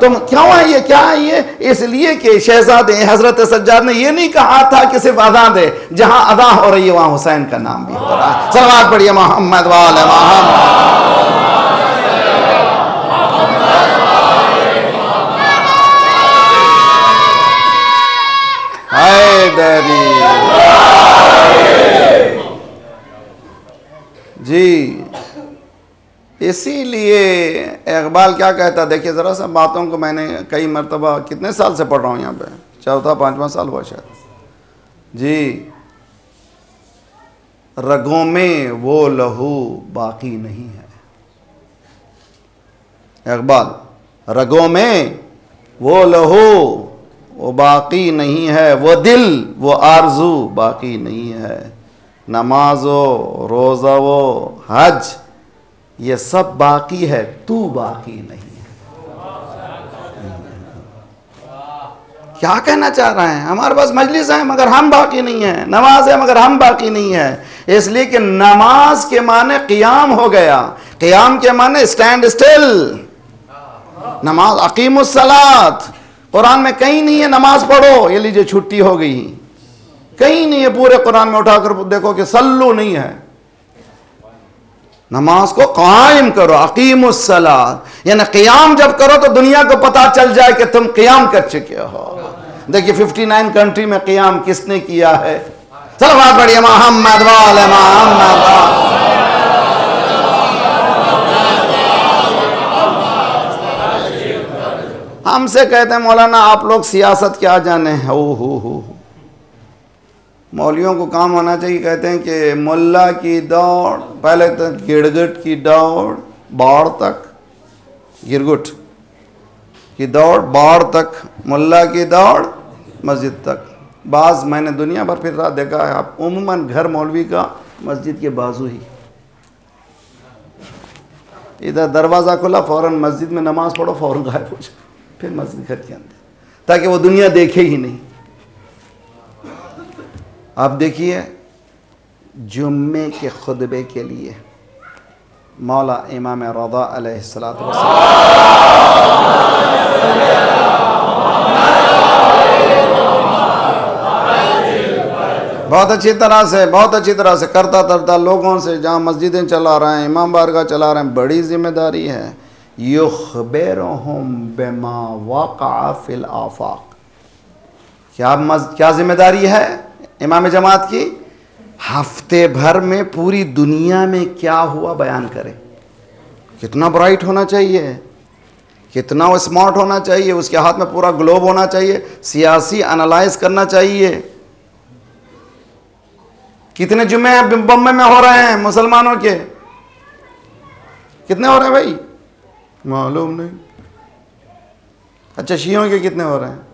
तो क्यों है ये, क्या है ये? इसलिए कि शहजादे हजरत सज्जाद ने ये नहीं कहा था कि सिर्फ अदा दे, जहां अदा हो रही है वहां हुसैन का नाम भी हो रहा है। सलावत पढ़िए मोहम्मद वाले मोहम्मद। जी इसीलिए इकबाल क्या कहता, देखिए ज़रा सा बातों को मैंने कई मरतबा, कितने साल से पढ़ रहा हूँ यहाँ पे, 4था-5वां साल हुआ शायद। जी रगों में वो लहू बाकी नहीं है। इकबाल, रगों में वो लहू वो बाकी नहीं है, वो दिल वो आरजू बाकी नहीं है। नमाजो रोज़ा वो हज ये सब बाकी है, तू बाकी नहीं है। क्या कहना चाह रहे हैं? हमारे पास मजलिस है मगर हम बाकी नहीं है, नमाज है मगर हम बाकी नहीं है। इसलिए कि नमाज के माने क़ियाम हो गया, क़ियाम के माने स्टैंड स्टिल। नमाज अकीमुस सलात, कुरान में कहीं नहीं है नमाज पढ़ो, ये लीजिए छुट्टी हो गई, कहीं नहीं है पूरे कुरान में उठाकर देखो कि सल्लू नहीं है। नमाज को कायम करो, अकीमुस सलात, यानी क़ियाम जब करो तो दुनिया को पता चल जाए कि तुम क़ियाम कर चुके हो। देखिए 59 कंट्री में क़ियाम किसने किया है? सलवात पढ़िए मोहम्मद वाले मोहम्मद। हमसे कहते हैं मौलाना आप लोग सियासत क्या जाने हैं। हो मौलियों को काम होना चाहिए। कहते हैं कि मुल्ला की दौड़, पहले तो गिरगिट की दौड़ बाढ़ तक, गिरगुट की दौड़ बाढ़ तक, मुल्ला की दौड़ मस्जिद तक। बाज़ मैंने दुनिया भर फिर रहा देखा है, आप उम्मन घर मौलवी का मस्जिद के बाजू ही, इधर दरवाज़ा खुला फ़ौरन मस्जिद में नमाज पढ़ो, फ़ौरन गायब हो जाओ, फिर मस्जिद घर के अंदर, ताकि वो दुनिया देखे ही नहीं। आप देखिए जुम्मे के खुतबे के लिए मौला इमाम रज़ा अलैहिस्सलातु बहुत अच्छी तरह से करता तरता लोगों से, जहाँ मस्जिदें चला रहे हैं, इमाम बारगाह चला रहे हैं, बड़ी जिम्मेदारी है। युख़बिरुहुम बिमा वक़अ फ़िल आफ़ाक़, क्या जिम्मेदारी है इमाम जमात की? हफ्ते भर में पूरी दुनिया में क्या हुआ बयान करे। कितना ब्राइट होना चाहिए, कितना वो स्मार्ट होना चाहिए, उसके हाथ में पूरा ग्लोब होना चाहिए, सियासी एनालाइज करना चाहिए। कितने जुम्मे बम्बे में हो रहे हैं मुसलमानों के? कितने हो रहे हैं भाई? मालूम नहीं। अच्छा शियों के कितने हो रहे हैं?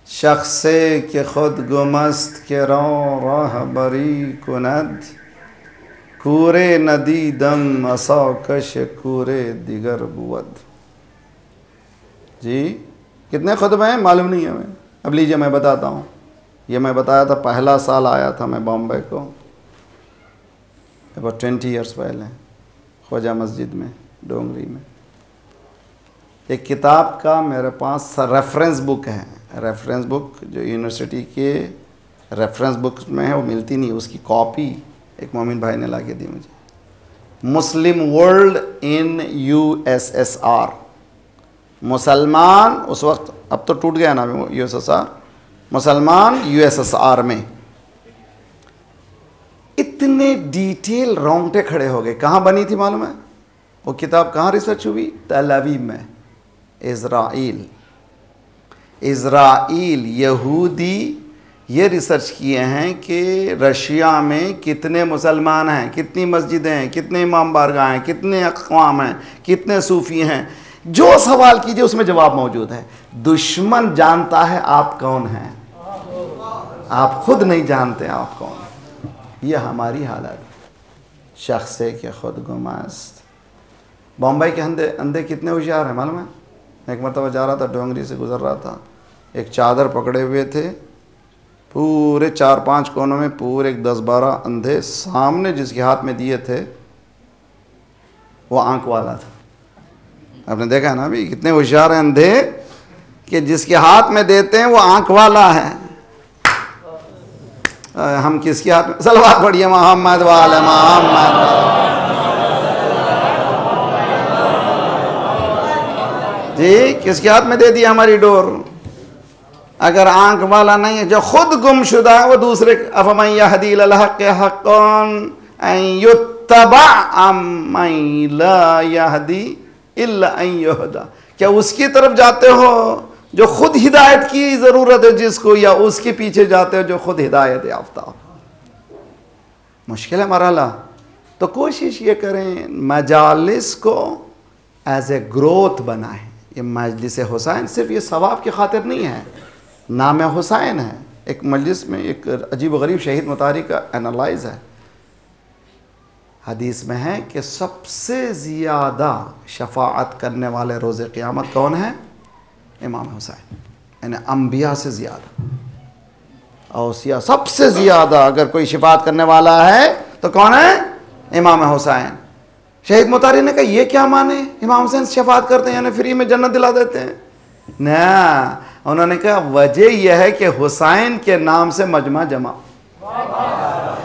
शख्से के खुद गुमस्त के राह बरी कुनद, कूरे नदी दम असाकश कूरे दिगर बुवद। जी कितने खुतबे हैं मालूम नहीं है हमें। अब लीजिए मैं बताता हूँ। ये मैं बताया था, पहला साल आया था मैं बॉम्बे को, अबाउट 20 ईयर्स पहले, ख्वाजा मस्जिद में डोंगरी में। एक किताब का मेरे पास रेफरेंस बुक है, रेफरेंस बुक जो यूनिवर्सिटी के रेफरेंस बुक में है, वो मिलती नहीं, उसकी कॉपी एक मोमिन भाई ने ला के दी मुझे। मुस्लिम वर्ल्ड इन USSR, मुसलमान उस वक्त, अब तो टूट गया ना USSR, मुसलमान USSR में। इतने डिटेल रोंगटे खड़े हो गए। कहाँ बनी थी मालूम है वो किताब? कहाँ रिसर्च हुई? तल अवीव में, इज़राइल। यहूदी ये रिसर्च किए हैं कि रशिया में कितने मुसलमान हैं, कितनी मस्जिदें हैं, कितने इमाम बारगाह हैं, कितने अक़वाम हैं, कितने सूफ़ी हैं। जो सवाल कीजिए उसमें जवाब मौजूद है। दुश्मन जानता है आप कौन हैं, आप खुद नहीं जानते आप कौन हैं। ये हमारी हालत। शख्से के खुद गुमस्त। बॉम्बे के अंधे कितने होशियार हैं मालूम है? एक मरतबा जा रहा था, डोंगरी से गुजर रहा था, एक चादर पकड़े हुए थे, पूरे 4-5 कोनों में पूरे 10-12 अंधे, सामने जिसके हाथ में दिए थे वो आंख वाला था। आपने देखा ना अभी कितने होशियार हैं अंधे, कि जिसके हाथ में देते हैं वो आंख वाला है। हम किसके हाथ में? सलवात पढ़िए मोहम्मद वाले मोहम्मद। जी किसके हाथ में दे दी हमारी डोर? अगर आंख वाला नहीं है, जो खुद गुमशुदा है, वो दूसरे, अफमन यहदी इलल हक़्क़ि हक़्क़न अन युत्तबअ अम्मन ला यहदी इल्ला अन युहदा। क्या उसकी तरफ जाते हो जो खुद हिदायत की ज़रूरत है जिसको, या उसके पीछे जाते हो जो खुद हिदायत याफ्ता हो? मुश्किल है मरहला। तो कोशिश ये करें मजालिस को एज ए ग्रोथ बनाएं। ये मजलिस हुसैन सिर्फ ये सवाब की खातिर नहीं है, नाम हुसैन है। एक मजलिस में एक अजीब गरीब शहीद मुतारिक का एनालाइज है। हदीस में है कि सबसे ज़्यादा शफाअत करने वाले रोज़े क़यामत कौन है? इमाम हुसैन, यानी अम्बिया से ज़्यादा, औसिया सबसे ज़्यादा अगर कोई शफाअत करने वाला है तो कौन है? इमाम हुसैन। शहीद मुतारी ने कहा ये क्या माने, इमाम हुसैन शफाअत करते हैं यानी फ्री में जन्नत दिला देते हैं? ना, उन्होंने कहा वजह यह है कि हुसैन के नाम से मजमा जमा,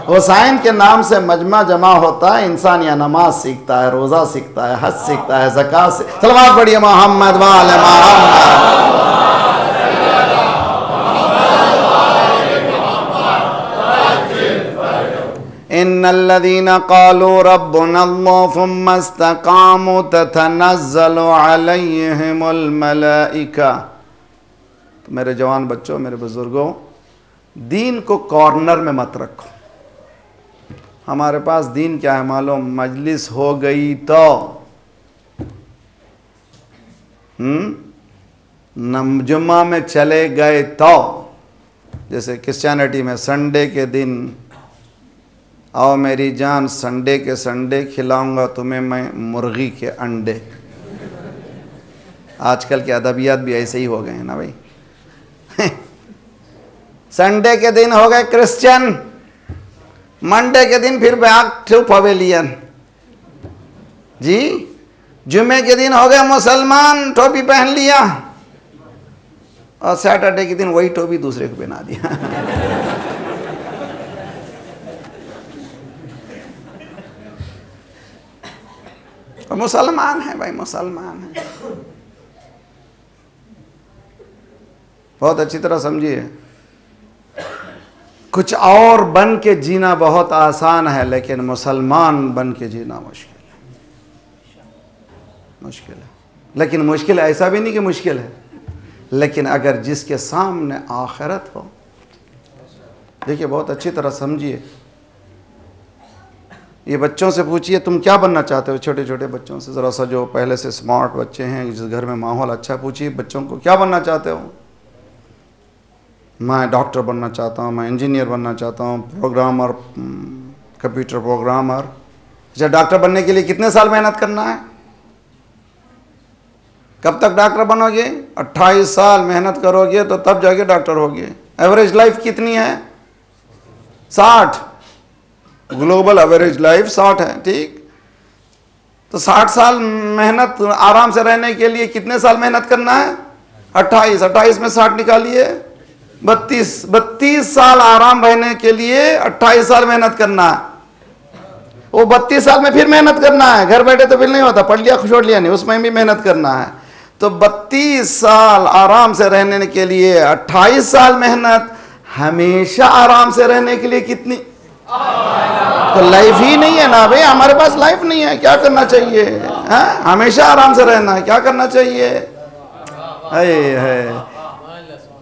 हुसैन के नाम से मजमा जमा होता है, इंसान या नमाज सीखता है, रोज़ा सीखता है, हज सीखता है, ज़कात से। सलवात पढ़िए मोहम्मद वाले मोहम्मद। इन्नल्लज़ीना क़ालू रब्बुनल्लाहु सुम्मा इस्तक़ामू ततनज़्ज़लु अलैहिमुल मलाइका। तो मेरे जवान बच्चों, मेरे बुजुर्गों, दीन को कॉर्नर में मत रखो। हमारे पास दीन क्या है मालूम? मजलिस हो गई तो जुम्मा में चले गए तो, जैसे क्रिश्चियनिटी में संडे के दिन आओ मेरी जान, संडे के संडे खिलाऊंगा तुम्हें मैं मुर्गी के अंडे। आजकल के अदबियात भी ऐसे ही हो गए हैं ना भाई। संडे के दिन हो गए क्रिश्चियन, मंडे के दिन फिर बैक टू पवेलियन जी। जुमे के दिन हो गए मुसलमान, टोपी पहन लिया, और सैटरडे के दिन वही टोपी दूसरे को पहना दिया। तो मुसलमान है भाई, मुसलमान है। बहुत अच्छी तरह समझिए, कुछ और बन के जीना बहुत आसान है, लेकिन मुसलमान बन के जीना मुश्किल है, मुश्किल है। लेकिन मुश्किल ऐसा भी नहीं कि मुश्किल है, लेकिन अगर जिसके सामने आखिरत हो, देखिए बहुत अच्छी तरह समझिए। ये बच्चों से पूछिए तुम क्या बनना चाहते हो, छोटे छोटे बच्चों से, ज़रा सा जो पहले से स्मार्ट बच्चे हैं, जिस घर में माहौल अच्छा, पूछिए बच्चों को क्या बनना चाहते हो। मैं डॉक्टर बनना चाहता हूँ, मैं इंजीनियर बनना चाहता हूँ, प्रोग्रामर, कंप्यूटर प्रोग्रामर। अच्छा, डॉक्टर बनने के लिए कितने साल मेहनत करना है? कब तक डॉक्टर बनोगे? 28 साल मेहनत करोगे तो तब जाके डॉक्टर होगे। एवरेज लाइफ कितनी है? 60। ग्लोबल एवरेज लाइफ 60 है, ठीक। तो 60 साल मेहनत आराम से रहने के लिए कितने साल मेहनत करना है? 28। 28 में 60 निकालिए, 32 साल आराम रहने के लिए 28 साल मेहनत करना है। वो 32 साल में फिर मेहनत करना है, घर बैठे तो फिर नहीं होता, पढ़ लिया छोड़ लिया नहीं, उसमें भी मेहनत करना है। तो 32 साल आराम से रहने के लिए 28 साल मेहनत, हमेशा आराम से रहने के लिए कितनी? तो लाइफ ही नहीं है ना भाई, हमारे पास लाइफ नहीं है, क्या करना चाहिए? हमेशा आराम से रहना है, क्या करना चाहिए? है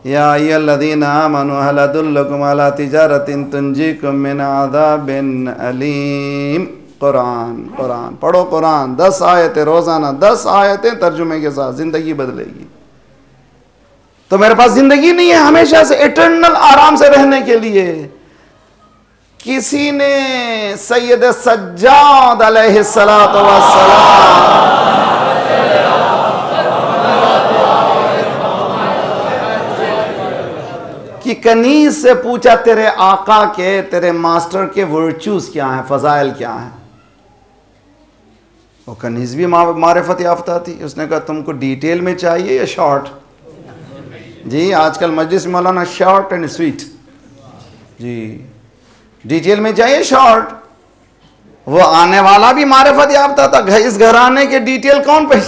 या अय्युहल्लज़ीना आमनू हल अदुल्लुकुम अला तिजारतिन तुंजीकुम मिन अज़ाबिन अलीम। कुरान, कुरान पढ़ो, कुरान 10 आयतें रोजाना, 10 आयतें तर्जुमे के साथ, जिंदगी बदलेगी। तो मेरे पास जिंदगी नहीं है हमेशा से इटर्नल आराम से रहने के लिए। किसी ने सैयद सज्जाद अलैहिस्सलातु वस्सलाम कि कनीज से पूछा तेरे आका के, तेरे मास्टर के वर्चूज क्या हैं, फजाइल क्या हैं? वो कनीज भी मारिफत याफ्ता थी। उसने कहा तुमको डिटेल में चाहिए या शॉर्ट? जी आजकल मजलिस मौलाना शॉर्ट एंड स्वीट जी, डिटेल में चाहिए शॉर्ट। वो आने वाला भी मारिफत याफ्ता था। इस घराने के डिटेल कौन पे?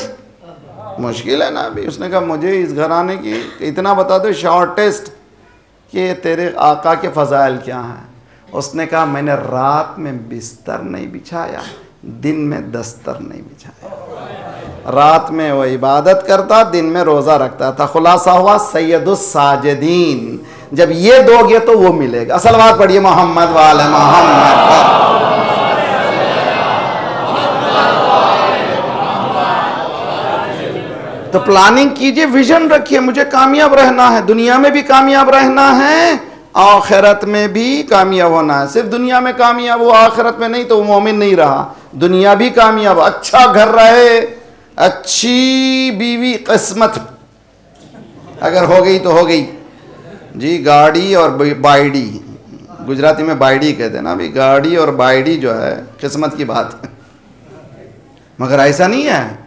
मुश्किल है ना अभी। उसने कहा मुझे इस घराने की इतना बता दो शॉर्टेस्ट कि तेरे आका के फजाइल क्या हैं। उसने कहा मैंने रात में बिस्तर नहीं बिछाया, दिन में दस्तर नहीं बिछाया। रात में वो इबादत करता, दिन में रोज़ा रखता था। खुलासा हुआ सैयदुस साजिदीन। जब ये दोगे तो वो मिलेगा। असल बात पढ़िए मोहम्मद वाले मोहम्मद। तो प्लानिंग कीजिए, विजन रखिए, मुझे कामयाब रहना है, दुनिया में भी कामयाब रहना है, आखिरत में भी कामयाब होना है। सिर्फ दुनिया में कामयाब हो, आखिरत में नहीं तो वो मोमिन नहीं रहा। दुनिया भी कामयाब, अच्छा घर रहे, अच्छी बीवी, किस्मत अगर हो गई तो हो गई जी। गाड़ी और बाइडी, गुजराती में बाइडी कहते हैं ना, अभी गाड़ी और बाइडी जो है किस्मत की बात है, मगर ऐसा नहीं है।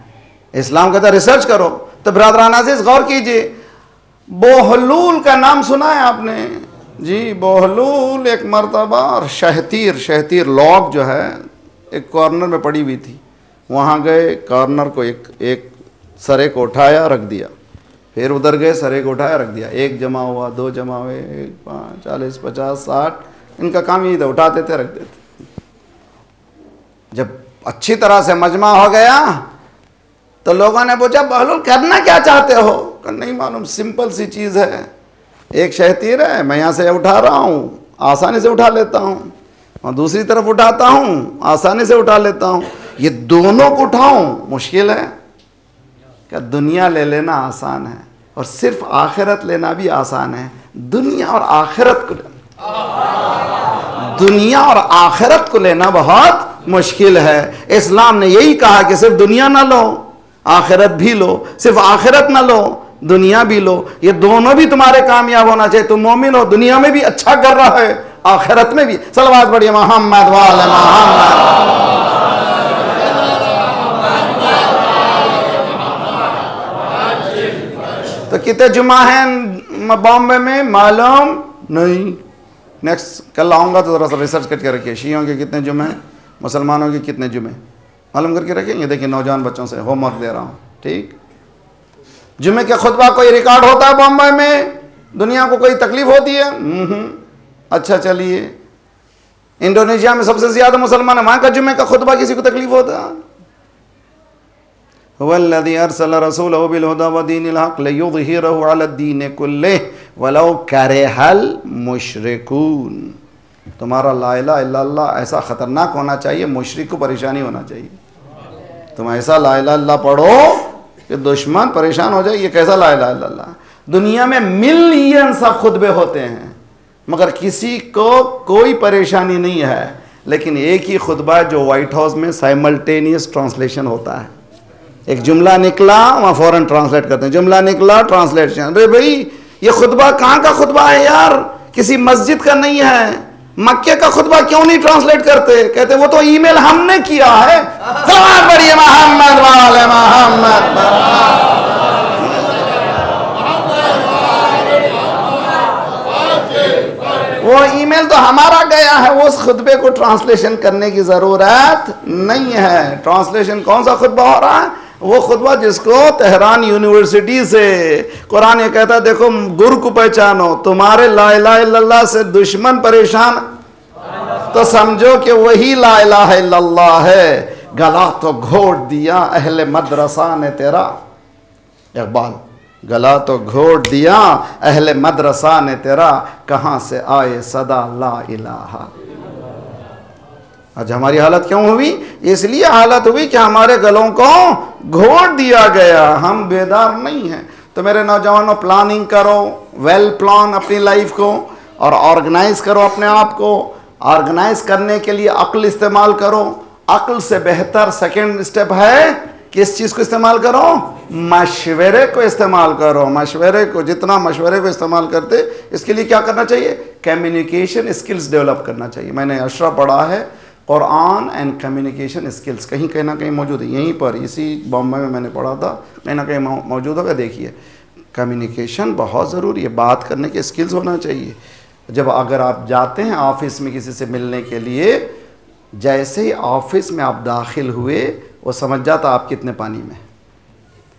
इस्लाम कहता रिसर्च करो। तो ब्रादरान अज़ीज़ गौर कीजिए, बोहलूल का नाम सुना है आपने जी? बोहलूल एक मर्तबा, और शहतीर लॉग जो है एक कॉर्नर में पड़ी हुई थी, वहाँ गए, कॉर्नर को एक सरे को उठाया रख दिया, फिर उधर गए, सरे को उठाया रख दिया, 1 जमा हुआ, 2 जमा हुए, 1, 5, 40, 50, 60, इनका काम यही था, उठाते थे रख देते। जब अच्छी तरह से मजमा हो गया तो लोगों ने पूछा बहलूल करना क्या चाहते हो? नहीं मालूम, सिंपल सी चीज़ है, एक शहतीर है, मैं यहाँ से उठा रहा हूँ, आसानी से उठा लेता हूँ, और दूसरी तरफ उठाता हूँ, आसानी से उठा लेता हूँ, ये दोनों को उठाऊँ मुश्किल है क्या? दुनिया ले लेना आसान है और सिर्फ आखिरत लेना भी आसान है। दुनिया और आखिरत को लेना बहुत मुश्किल है। इस्लाम ने यही कहा कि सिर्फ दुनिया ना लो, आखिरत भी लो, सिर्फ आखिरत ना लो, दुनिया भी लो, ये दोनों भी तुम्हारे कामयाब होना चाहिए। तुम मोमिन हो, दुनिया में भी अच्छा कर रहा है, आखिरत में भी। सलवात पढ़िए मोहम्मद वाले मोहम्मद। तो कितने जुमा हैं बॉम्बे में मालूम नहीं। नेक्स्ट कल आऊँगा तो ज़रा सा रिसर्च करके रखिए, शियों के कितने जुमे हैं, मुसलमानों के कितने जुमे, मालूम करके रखेंगे। देखिए नौजवान बच्चों से होमवर्क दे रहा हूँ, ठीक। जुमे के खुतबा कोई रिकॉर्ड होता है बॉम्बे में? दुनिया को कोई तकलीफ होती है? अच्छा चलिए, इंडोनेशिया में सबसे ज़्यादा मुसलमान है, वहाँ का जुमे का खुतबा किसी को तकलीफ होता है? वल्लज़ी अरसल रसूलहु बिल हुदा व दीनिल हक़ लियुज़हिरहु अलद्दीनि कुल्लिहि वलौ करिहल मुशरिकून। तुम्हारा ला इलाहा इल्लल्लाह ऐसा ख़तरनाक होना चाहिए, मुशरिक को परेशानी होना चाहिए। तुम ऐसा ला इलाहा इल्लल्लाह पढ़ो कि दुश्मन परेशान हो जाए। ये कैसा ला इलाहा इल्लल्लाह? दुनिया में मिलियंस ऑफ खुतबे होते हैं मगर किसी को कोई परेशानी नहीं है, लेकिन एक ही खुतबा जो वाइट हाउस में साइमल्टेनियस ट्रांसलेशन होता है। एक जुमला निकला, वहाँ फ़ौरन ट्रांसलेट करते हैं, जुमला निकला ट्रांसलेशन। अरे भाई ये खुतबा कहाँ का खुतबा है यार? किसी मस्जिद का नहीं है, मक्के का खुतबा क्यों नहीं ट्रांसलेट करते? कहते वो तो ईमेल हमने किया है। सलाम बढ़िए मोहम्मद वाले मोहम्मद। वो ईमेल तो हमारा गया है, उस खुतबे को ट्रांसलेशन करने की ज़रूरत नहीं है। ट्रांसलेशन कौन सा खुतबा हो रहा है? वो खुतबा जिसको तेहरान यूनिवर्सिटी से कुरान ये कहता है देखो गुरु को पहचानो, तुम्हारे ला इलाहा इल्लल्लाह से दुश्मन परेशान तो समझो कि वही ला इलाहा इल्लल्लाह है। गला तो घोट दिया अहले मदरसा ने तेरा, इकबाल, गला तो घोट दिया अहले मदरसा ने तेरा, कहाँ से आए सदा ला इलाहा। आज हमारी हालत क्यों हुई? इसलिए हालत हुई कि हमारे गलों को घोट दिया गया, हम बेदार नहीं हैं। तो मेरे नौजवानों, प्लानिंग करो, वेल प्लान अपनी लाइफ को, और ऑर्गेनाइज करो अपने आप को। ऑर्गेनाइज करने के लिए अक्ल इस्तेमाल करो। अक्ल से बेहतर सेकंड स्टेप है किस चीज़ को इस्तेमाल करो? मशवरे को इस्तेमाल करो। मशवरे को, जितना मशवरे को इस्तेमाल करते, इसके लिए क्या करना चाहिए? कम्युनिकेशन स्किल्स डेवलप करना चाहिए। मैंने अशरा पढ़ा है, कुरान एंड कम्युनिकेशन स्किल्स, कहीं ना कहीं मौजूद है, यहीं पर इसी बॉम्बे में मैंने पढ़ा था, कहीं ना कहीं मौजूद होगा। देखिए कम्युनिकेशन बहुत ज़रूरी है, बात करने के स्किल्स होना चाहिए। जब अगर आप जाते हैं ऑफिस में किसी से मिलने के लिए, जैसे ही ऑफिस में आप दाखिल हुए वो समझ जाता आप कितने पानी में।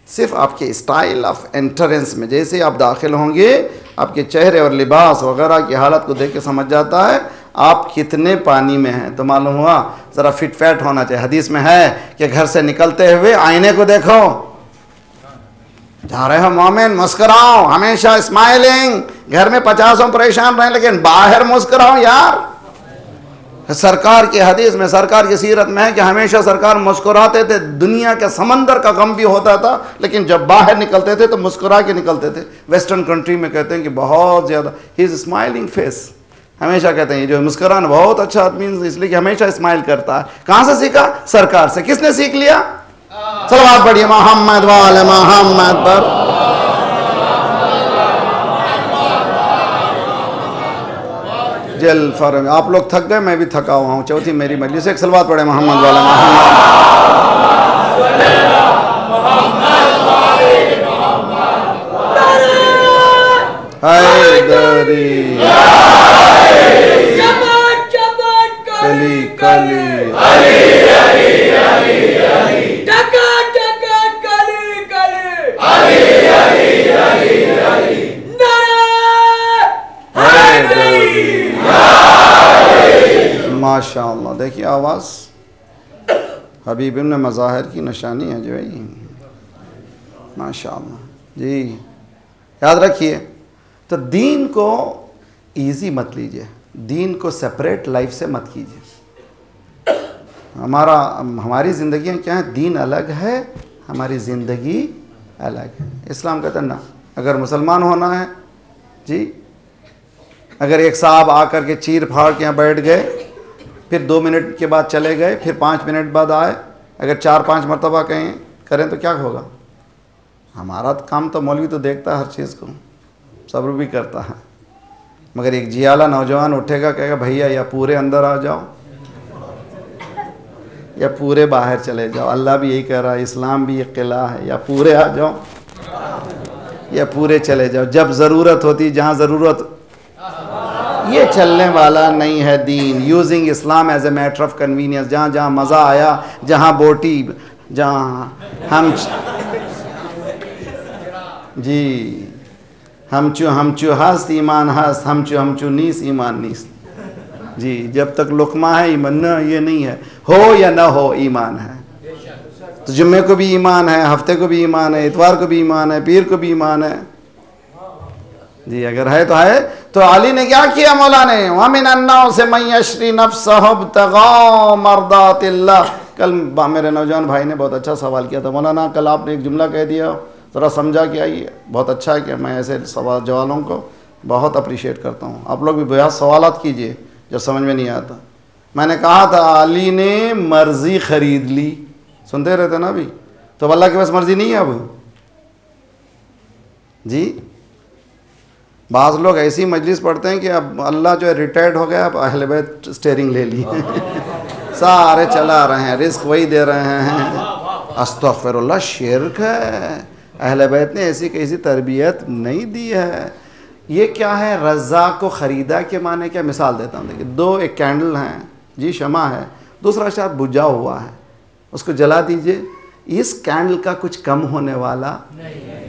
सिर्फ आपके स्टाइल ऑफ एंट्रेंस में जैसे ही आप दाखिल होंगे, आपके चेहरे और लिबास वगैरह की हालत को देख के समझ जाता है आप कितने पानी में हैं। तो मालूम हुआ ज़रा फिट फैट होना चाहिए। हदीस में है कि घर से निकलते हुए आईने को देखो, जा रहे हो मोमिन मुस्कुराओ, हमेशा स्माइलिंग। घर में 50 परेशान रहें लेकिन बाहर मुस्कुराओ यार। सरकार की हदीस में, सरकार की सीरत में है कि हमेशा सरकार मुस्कुराते थे, दुनिया के समंदर का गम भी होता था, लेकिन जब बाहर निकलते थे तो मुस्कुरा के निकलते थे। वेस्टर्न कंट्री में कहते हैं कि बहुत ज़्यादा ही इज स्माइलिंग फेस, हमेशा कहते हैं ये जो मुस्कुराना बहुत अच्छा आदमी, इसलिए कि हमेशा स्माइल करता है। कहाँ से सीखा? सरकार से। किसने सीख लिया? सलवात पढ़िए मोहम्मद वाले मोहम्मद पर। जल फर आप लोग थक गए, मैं भी थका हुआ हूँ, चौथी मेरी मजलिस। एक सलवात पढ़े मोहम्मद वाला हैदरी कली कली माशाअल्लाह। देखिए आवाज़ हबीब इब्न मज़ाहिर की निशानी है जो है, माशाअल्लाह जी। याद रखिए, तो दीन को इजी मत लीजिए, दीन को सेपरेट लाइफ से मत कीजिए। हमारी ज़िंदगी क्या है? दीन अलग है, हमारी ज़िंदगी अलग है। इस्लाम कहता है ना, अगर मुसलमान होना है जी, अगर एक साहब आकर के चीर फाड़ के यहाँ बैठ गए, फिर 2 मिनट के बाद चले गए, फिर 5 मिनट बाद आए, अगर 4-5 मरतबा करें तो क्या होगा? हमारा काम तो मौलवी तो देखता है हर चीज़ को, सब्र भी करता है, मगर एक जियाला नौजवान उठेगा, कहेगा भैया या पूरे अंदर आ जाओ या पूरे बाहर चले जाओ। अल्लाह भी यही कह रहा है, इस्लाम भी एक किला है, या पूरे आ जाओ या पूरे चले जाओ। जब ज़रूरत होती, जहाँ ज़रूरत, ये चलने वाला नहीं है दीन। Using Islam as a matter of convenience, जहाँ जहाँ मज़ा आया, जहाँ बोटी, जहाँ हम जी हम चू हस्त ईमान हस्त, हम चू नीस ईमान नीस जी। जब तक लुकमा है ईमान, न ये नहीं है, हो या ना हो ईमान है। तो जुम्मे को भी ईमान है, हफ्ते को भी ईमान है, इतवार को भी ईमान है, पीर को भी ईमान है जी। अगर है तो है। तो अली ने क्या किया? मौला ने वमिन अन्नास से मैयशरी नफ्सहु तगा मर्दातिल्लाह। कल मेरे नौजवान भाई ने बहुत अच्छा सवाल किया था, मौलाना कल आपने एक जुमला कह दिया, ज़रा समझा के आइए। बहुत अच्छा है कि मैं ऐसे सवाल जवालों को बहुत अप्रिशिएट करता हूँ। आप लोग भी बहुत सवालात कीजिए जब समझ में नहीं आता। मैंने कहा था अली ने मर्ज़ी ख़रीद ली, सुनते रहते ना अभी, तो अल्लाह के पास मर्ज़ी नहीं है अब जी। बाज़ लोग ऐसी मजलिस पढ़ते हैं कि अब अल्लाह जो है रिटायर्ड हो गया, अब अहले बैत स्टेयरिंग ले ली सारे चला रहे हैं, रिस्क वही दे रहे हैं। अस्तग़फिरुल्लाह, शिर्क है। अहले बैत ने ऐसी कैसी तरबियत नहीं दी है। ये क्या है? रज़ा को ख़रीदा के माने क्या? मिसाल देता हूँ, देखिए एक कैंडल हैं जी, शमा है, दूसरा शायद बुझा हुआ है, उसको जला दीजिए, इस कैंडल का कुछ कम होने वाला नहीं है।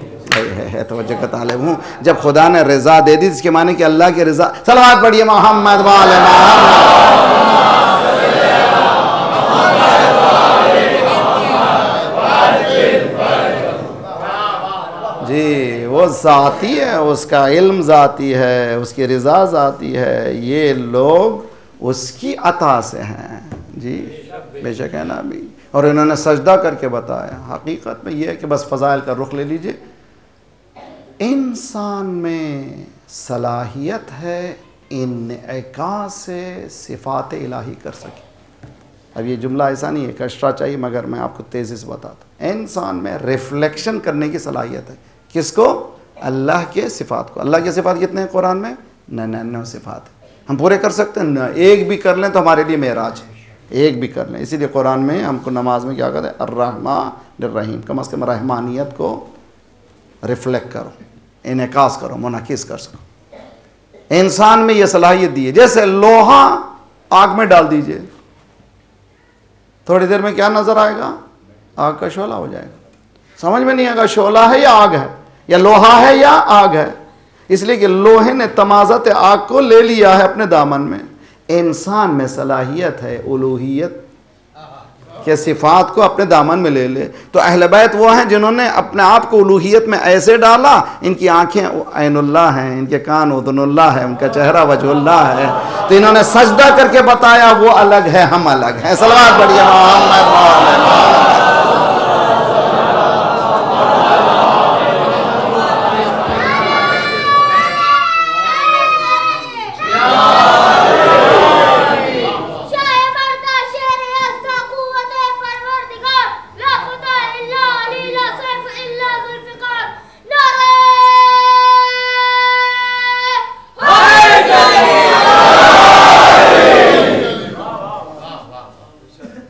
तवज्जो का तालिब हूँ। जब खुदा ने रज़ा दे दी, इसके माने कि अल्लाह की रज़ा। सलावत पढ़िए मोहम्मद वाले मोहम्मद जी। वो ज़ाती है, उसका इल्म ज़ाती है, उसकी रज़ा ज़ाती है, ये लोग उसकी अता से हैं जी, बेशक है ना अभी। और इन्होंने सजदा करके बताया। हकीकत में ये है कि बस फ़ज़ाइल का रुख ले लीजिए। इंसान में सलाहियत है इन्इकास से सिफ़ात इलाही कर सके। अब ये जुमला ऐसा नहीं है, एक्स्ट्रा चाहिए, मगर मैं आपको तेज़ी से बताता। इंसान में रिफ्लेक्शन करने की सलाहियत है। किसको? अल्लाह के सिफ़ात को। अल्लाह के सिफ़ात कितने हैं कुरान में? 99 सिफ़ात है। हम पूरे कर सकते हैं ना? एक भी कर लें तो हमारे लिए मेराज है, एक भी कर लें। इसीलिए कुरान में हमको नमाज में क्या कहते हैं? अर्रहमान अर्रहीम। कम अज़ कम रहमानियत को रिफ्लेक्ट करो, इनकास करो, मुनकिस कर सको। इंसान में यह सलाहियत दी है। जैसे लोहा आग में डाल दीजिए, थोड़ी देर में क्या नज़र आएगा? आग का शोला हो जाएगा। समझ में नहीं आएगा शोला है या आग है, या लोहा है या आग है, इसलिए कि लोहे ने तमाज़त आग को ले लिया है अपने दामन में। इंसान में सलाहियत है उलूहियत कि सिफात को अपने दामन में ले ले। तो अहले बैत वो हैं जिन्होंने अपने आप को उलूहियत में ऐसे डाला, इनकी आंखें ऐनुल्लाह हैं, इनके कान उदनुल्लाह है, उनका चेहरा वजहुल्लाह है, तो इन्होंने सजदा करके बताया वो अलग है, हम अलग हैं। सलवात बढ़िया मोहम्मद।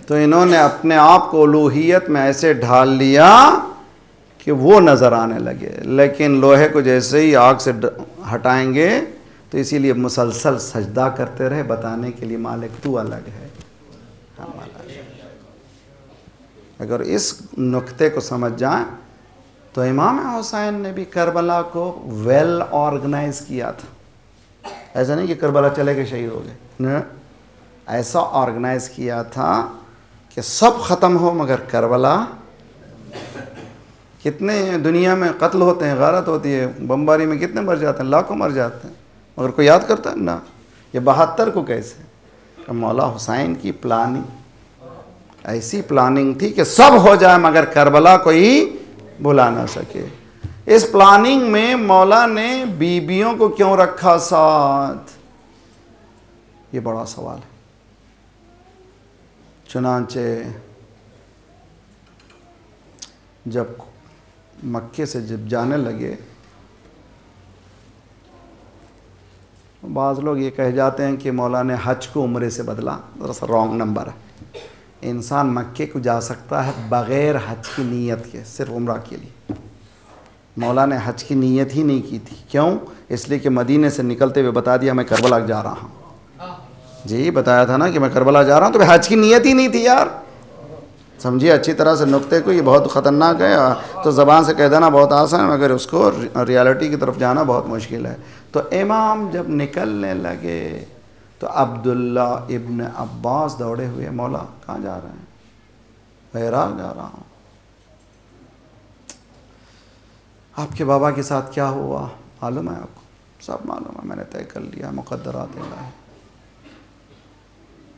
तो इन्होंने अपने आप को उलूहियत में ऐसे ढाल लिया कि वो नज़र आने लगे। लेकिन लोहे को जैसे ही आग से हटाएंगे तो इसीलिए मुसलसल सजदा करते रहे, बताने के लिए मालिक तू अलग है, हम अलग है। अगर इस नुक्ते को समझ जाएं तो इमाम हुसैन ने भी करबला को वेल ऑर्गेनाइज किया था। ऐसा नहीं कि करबला चले के शहीद हो गए न, ऐसा ऑर्गेनाइज किया था कि सब ख़त्म हो मगर करबला। कितने दुनिया में कत्ल होते हैं, गारत होती है, बमबारी में कितने मर जाते हैं, लाखों मर जाते हैं, मगर कोई याद करता है ना। ये 72 को कैसे, तो मौला हुसैन की प्लानिंग, ऐसी प्लानिंग थी कि सब हो जाए मगर करबला कोई भुला ना सके। इस प्लानिंग में मौला ने बीबियों को क्यों रखा साथ, ये बड़ा सवाल है। चुनांचे जब मक्के से जब जाने लगे, बाज़ लोग ये कह जाते हैं कि मौला ने हज को उम्रे से बदला, दरअसल रॉन्ग नंबर है। इंसान मक्के को जा सकता है बग़ैर हज की नीयत के, सिर्फ उम्रा के लिए। मौला ने हज की नीयत ही नहीं की थी। क्यों? इसलिए कि मदीने से निकलते हुए बता दिया मैं करबला जा रहा हूँ। जी बताया था ना कि मैं करबला जा रहा हूँ, तो हज की नीयत ही नहीं थी यार। समझिए अच्छी तरह से नुक्ते को, ये बहुत ख़तरनाक है। तो ज़बान से कह देना बहुत आसान है, मगर उसको रियलिटी की तरफ जाना बहुत मुश्किल है। तो इमाम जब निकलने लगे तो अब्दुल्ला इब्न अब्बास दौड़े हुए, मौला कहाँ जा रहे हैं? बहराल जा रहा हूँ। आपके बाबा के साथ क्या हुआ मालूम है आपको? सब मालूम है, मैंने तय कर लिया, मुक़द्दरात इलाही।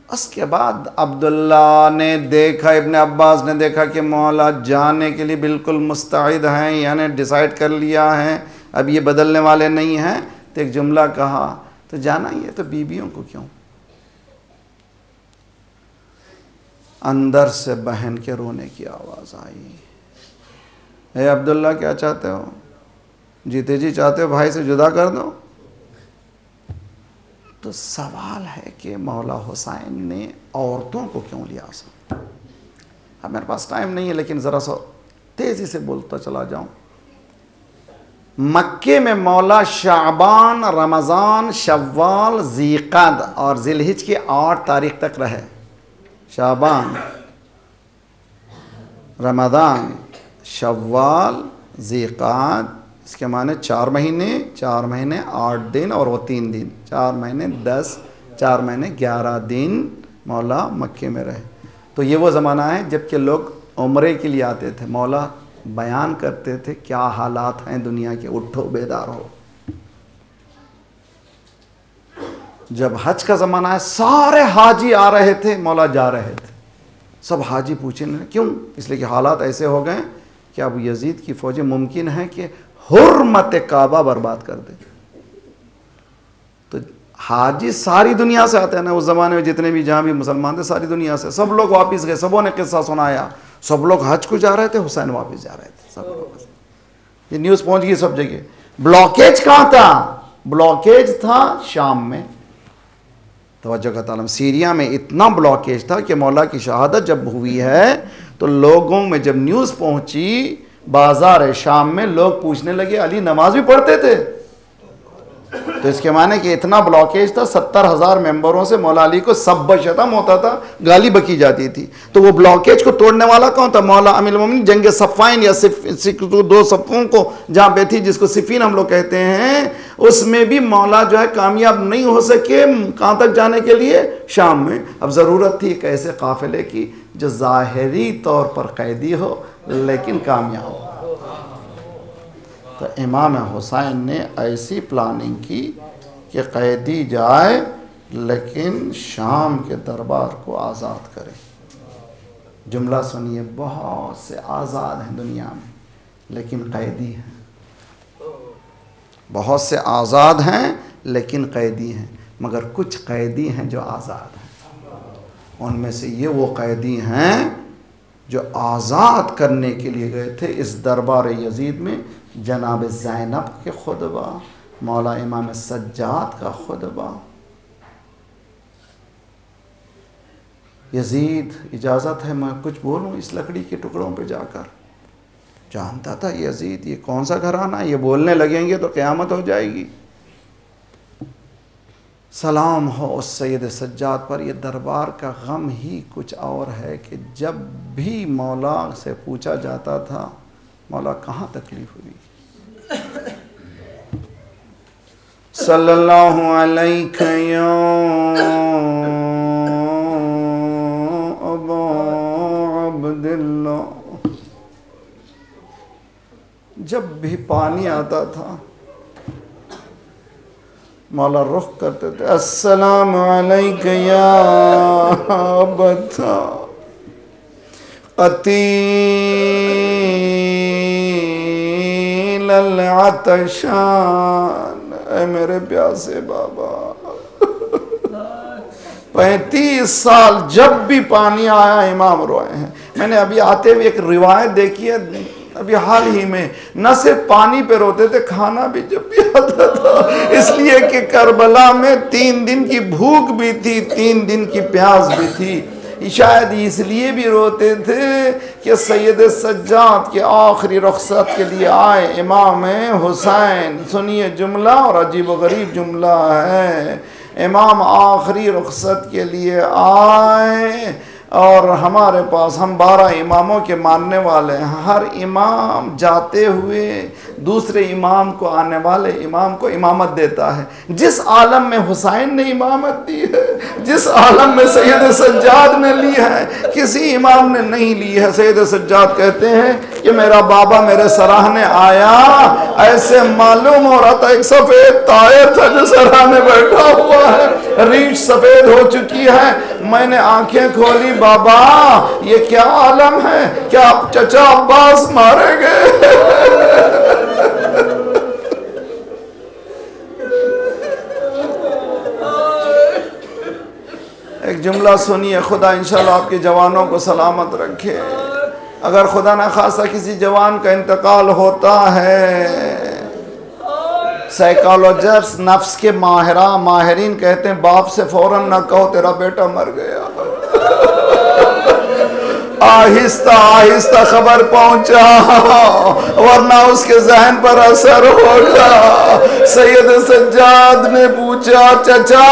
उसके बाद अब्दुल्ला ने देखा, इब्न अब्बास ने देखा कि मौला जाने के लिए बिल्कुल मुस्तैद हैं, यानी डिसाइड कर लिया है, अब ये बदलने वाले नहीं हैं। तो एक जुमला कहा, तो जाना ही है तो बीबियों को क्यों? अंदर से बहन के रोने की आवाज़ आई, हे अब्दुल्ला क्या चाहते हो? जीते जी चाहते हो भाई से जुदा कर दो? तो सवाल है कि मौला हुसैन ने औरतों को क्यों लिया साथ? अब मेरे पास टाइम नहीं है, लेकिन ज़रा सा तेज़ी से बोलता चला जाऊं। मक्के में मौला शाबान, रमज़ान, शव्वाल, ज़ीक़द और ज़िलहिज की 8 तारीख तक रहे। शाबान, रमज़ान, शव्वाल, ज़ीक़द, इसके माने 4 महीने, 4 महीने 8 दिन और वो 3 दिन, 4 महीने 10, 4 महीने 11 दिन मौला मक्के में रहे। तो ये वो ज़माना है जबकि लोग उम्रे के लिए आते थे। मौला बयान करते थे क्या हालात हैं दुनिया के, उठो बेदार हो। जब हज का ज़माना है, सारे हाजी आ रहे थे, मौला जा रहे थे। सब हाजी पूछे क्यों? इसलिए कि हालात ऐसे हो गए कि अब यजीद की फ़ौजें मुमकिन है कि हुर्मत काबा बर्बाद कर दे। तो हाजी सारी दुनिया से आते हैं ना, उस ज़माने में जितने भी जहाँ भी मुसलमान थे सारी दुनिया से, सब लोग वापस गए, सबों ने किस्सा सुनाया। सब लोग हज को जा रहे थे, हुसैन वापस जा रहे थे, सब लोग। ये न्यूज़ पहुँच गई सब जगह। ब्लॉकेज कहाँ था? ब्लॉकेज था शाम में। तवज्जो का तालम, सीरिया में इतना ब्लॉकेज था कि मौला की शहादत जब हुई है तो लोगों में जब न्यूज़ पहुँची, बाजार शाम में लोग पूछने लगे, अली नमाज भी पढ़ते थे? तो इसके माने कि इतना ब्लॉकेज था, 70,000 मेंबरों से मौला अली को सब शतम होता था, गाली बकी जाती थी। तो वो ब्लॉकेज को तोड़ने वाला कौन था? मौला अमीरुल मोमिनीन। जंग सफ़ाइन या दो सफ़ों को जहाँ पे थी, जिसको सिफीन हम लोग कहते हैं, उसमें भी मौला जो है कामयाब नहीं हो सके। कहाँ तक जाने के लिए? शाम में। अब ज़रूरत थी एक ऐसे काफ़िले की जो ज़ाहिरी तौर पर कैदी हो लेकिन कामयाब हो। तो इमाम हुसैन ने ऐसी प्लानिंग की कि कैदी जाए लेकिन शाम के दरबार को आज़ाद करे। जुमला सुनिए, बहुत से आज़ाद हैं दुनिया में लेकिन कैदी हैं। बहुत से आज़ाद हैं लेकिन कैदी हैं, मगर कुछ कैदी हैं जो आज़ाद हैं। उनमें से ये वो कैदी हैं जो आज़ाद करने के लिए गए थे इस दरबार यजीद में। जनाब ज़ैनब के खुतबा, मौला इमाम सज्जाद का खुतबा। यजीद, इजाज़त है मैं कुछ बोलूँ इस लकड़ी के टुकड़ों पे जाकर? जानता था यजीद ये कौन सा घराना है, ये बोलने लगेंगे तो क़यामत हो जाएगी। सलाम हो उस सैयद सज्जाद पर। ये दरबार का गम ही कुछ और है कि जब भी मौला से पूछा जाता था, मौला कहाँ तकलीफ़ हुई, सल्लल्लाहु अलैहि या अबा अब्दिल्लाह। जब भी पानी आता था मौला रुख करते थे, अस्सलामु अलैका या अबता क़तील अतशान। ऐ मेरे प्यासे बाबा, 35 साल जब भी पानी आया इमाम रोए हैं। मैंने अभी आते हुए एक रिवायत देखी है, अभी हाल ही में, न सिर्फ पानी पे रोते थे, खाना भी जब भी आता था। इसलिए कि करबला में 3 दिन की भूख भी थी, 3 दिन की प्यास भी थी। शायद इसलिए भी रोते थे कि सैयद सज्जाद के आखिरी रुखसत के लिए आए इमाम हुसैन। सुनिए जुमला, और अजीब व गरीब जुमला है। इमाम आखिरी रुखसत के लिए आए और हमारे पास, हम 12 इमामों के मानने वाले हैं। हर इमाम जाते हुए दूसरे इमाम को, आने वाले इमाम को इमामत देता है। जिस आलम में हुसैन ने इमामत दी है, जिस आलम में सैयद सज्जाद ने ली है, किसी इमाम ने नहीं ली है। सैयद सज्जाद कहते हैं कि मेरा बाबा मेरे सराहने आया, ऐसे मालूम हो रहा था एक सफ़ेद तायर था जो सराहने बैठा हुआ है, रीछ सफ़ेद हो चुकी है। मैंने आंखें खोली, बाबा ये क्या आलम है, क्या चचा अब्बास मारे गए? एक जुमला सुनिए, खुदा इंशाल्लाह आपके जवानों को सलामत रखे। अगर खुदा न खासा किसी जवान का इंतकाल होता है, साइकोलॉजिस्ट, नफ्स के माहिरीन कहते हैं बाप से फौरन ना कहो तेरा बेटा मर गया। आहिस्ता आहिस्ता खबर पहुंचा, वरना उसके जहन पर असर होगा। सैयद सज्जाद ने पूछा, चचा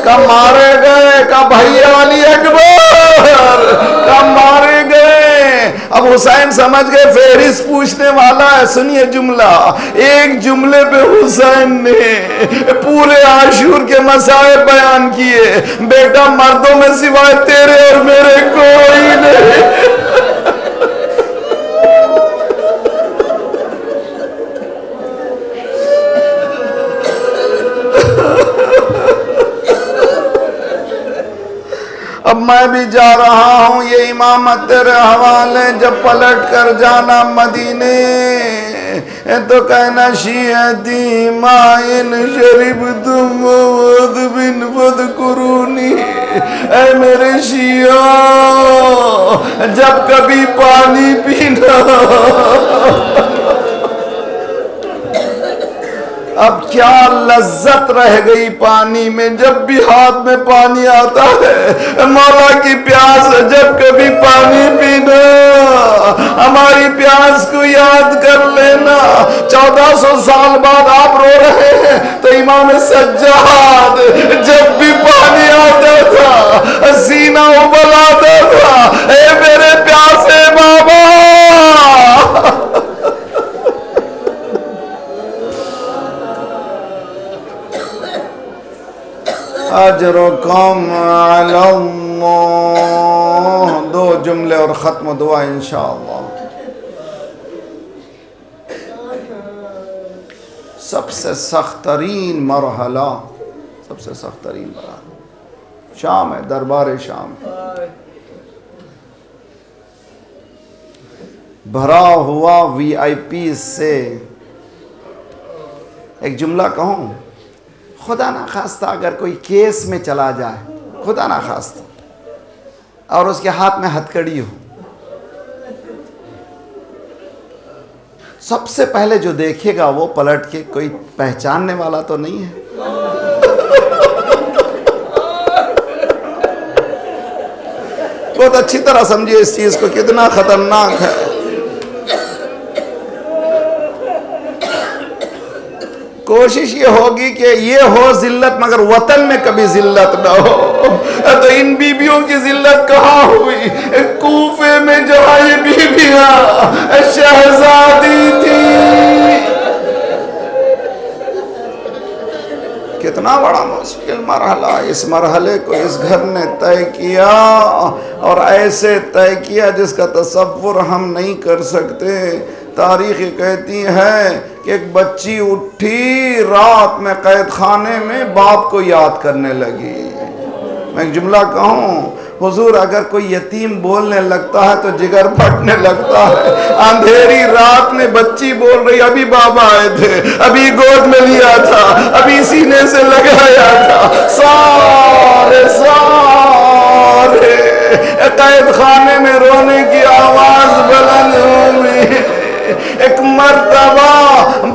कब मारे गए? कब भैया अली अकबर कब मारे गए? अब हुसैन समझ गए फेरिस्त पूछने वाला है। सुनिए जुमला, एक जुमले पे हुसैन ने पूरे आशूर के मसाइब बयान किए। बेटा मर्दों में सिवाय तेरे और मेरे कोई नहीं। अब मैं भी जा रहा हूँ, ये इमामत तेरे हवाले। जब पलट कर जाना मदीने तो कहना शियती माइन शरीफ तुम बिन फदकुरूनी। ऐ मेरे शिया जब कभी पानी पीना, अब क्या लज्जत रह गई पानी में, जब भी हाथ में पानी आता है मौला की प्यास, जब कभी पानी पीना हमारी प्यास को याद कर लेना। 1400 साल बाद आप रो रहे हैं तो इमाम सज्जाद जब भी पानी आता था सीना उबल आता था, ए मेरे प्यासे बाबा। अजरुकुम अलल्लाह। 2 जुमले और ख़त्म दुआ इंशाअल्लाह। सबसे सख्त तरीन मरहला, सबसे सख्त तरीन मरहला शाम है, दरबार शाम है। भरा हुआ VIP से एक जुमला कहूँ, खुदा ना खास्ता अगर कोई केस में चला जाए, खुदा ना खास्ता, और उसके हाथ में हथकड़ी हो, सबसे पहले जो देखेगा वो पलट के कोई पहचानने वाला तो नहीं है। बहुत अच्छी तरह समझिए इस चीज को, कितना खतरनाक है। कोशिश ये होगी कि ये हो जिल्लत मगर वतन में कभी जिल्लत ना हो। तो इन बीबियों की जिल्लत कहाँ हुई? कूफे में जहाँ ये बीबियां शहजादी थी। कितना बड़ा मुश्किल मरहला, इस मरहले को इस घर ने तय किया और ऐसे तय किया जिसका तसव्वुर हम नहीं कर सकते। तारीख कहती है कि एक बच्ची उठी रात में कैद खाने में बाप को याद करने लगी। मैं एक जुमला कहूँ, हुजूर अगर कोई यतीम बोलने लगता है तो जिगर फटने लगता है। अंधेरी रात में बच्ची बोल रही, अभी बाबा आए थे, अभी गोद में लिया था, अभी सीने से लगाया था। सारे सारे कैद खाने में रोने की आवाज बुलंद हुई। एक मर्तबा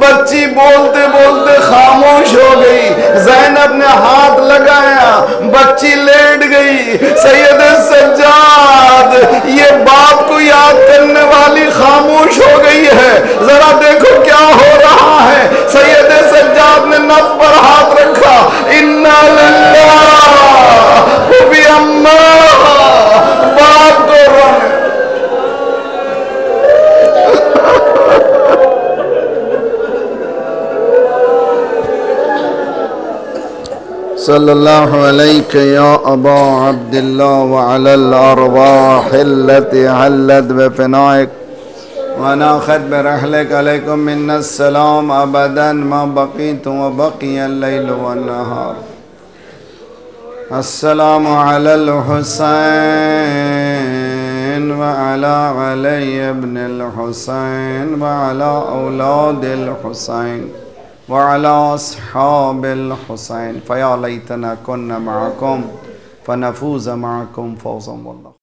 बच्ची बोलते बोलते खामोश हो गई। ज़ैनब ने हाथ लगाया, बच्ची लेट गई। सैयद सज्जाद ये बाप को याद करने वाली खामोश हो गई है, जरा देखो क्या हो रहा है। सैयद सज्जाद ने नफ पर हाथ रखा, इन्ना लिल्लाह भी अम्मा, बाप को रोने। सल्लल्लाहु अलैहि या अबा अब्दुल्लाह व अलल अरवाह अल्लती हल्लत बिफनाइक व नाखत बिरहलिक अलैकुम मिन्नस सलाम अबदन मा बक़ीतु व बक़ियल लैल व नहार। अस्सलामु अलल हुसैन व अला अली इब्निल हुसैन व अला औलादिल हुसैन वअला अस्हाबिल हुसैन फ़या लैतना कुन्ना मअकुम फ़नफ़ूज़ मअकुम फ़ौज़न वल्लाह।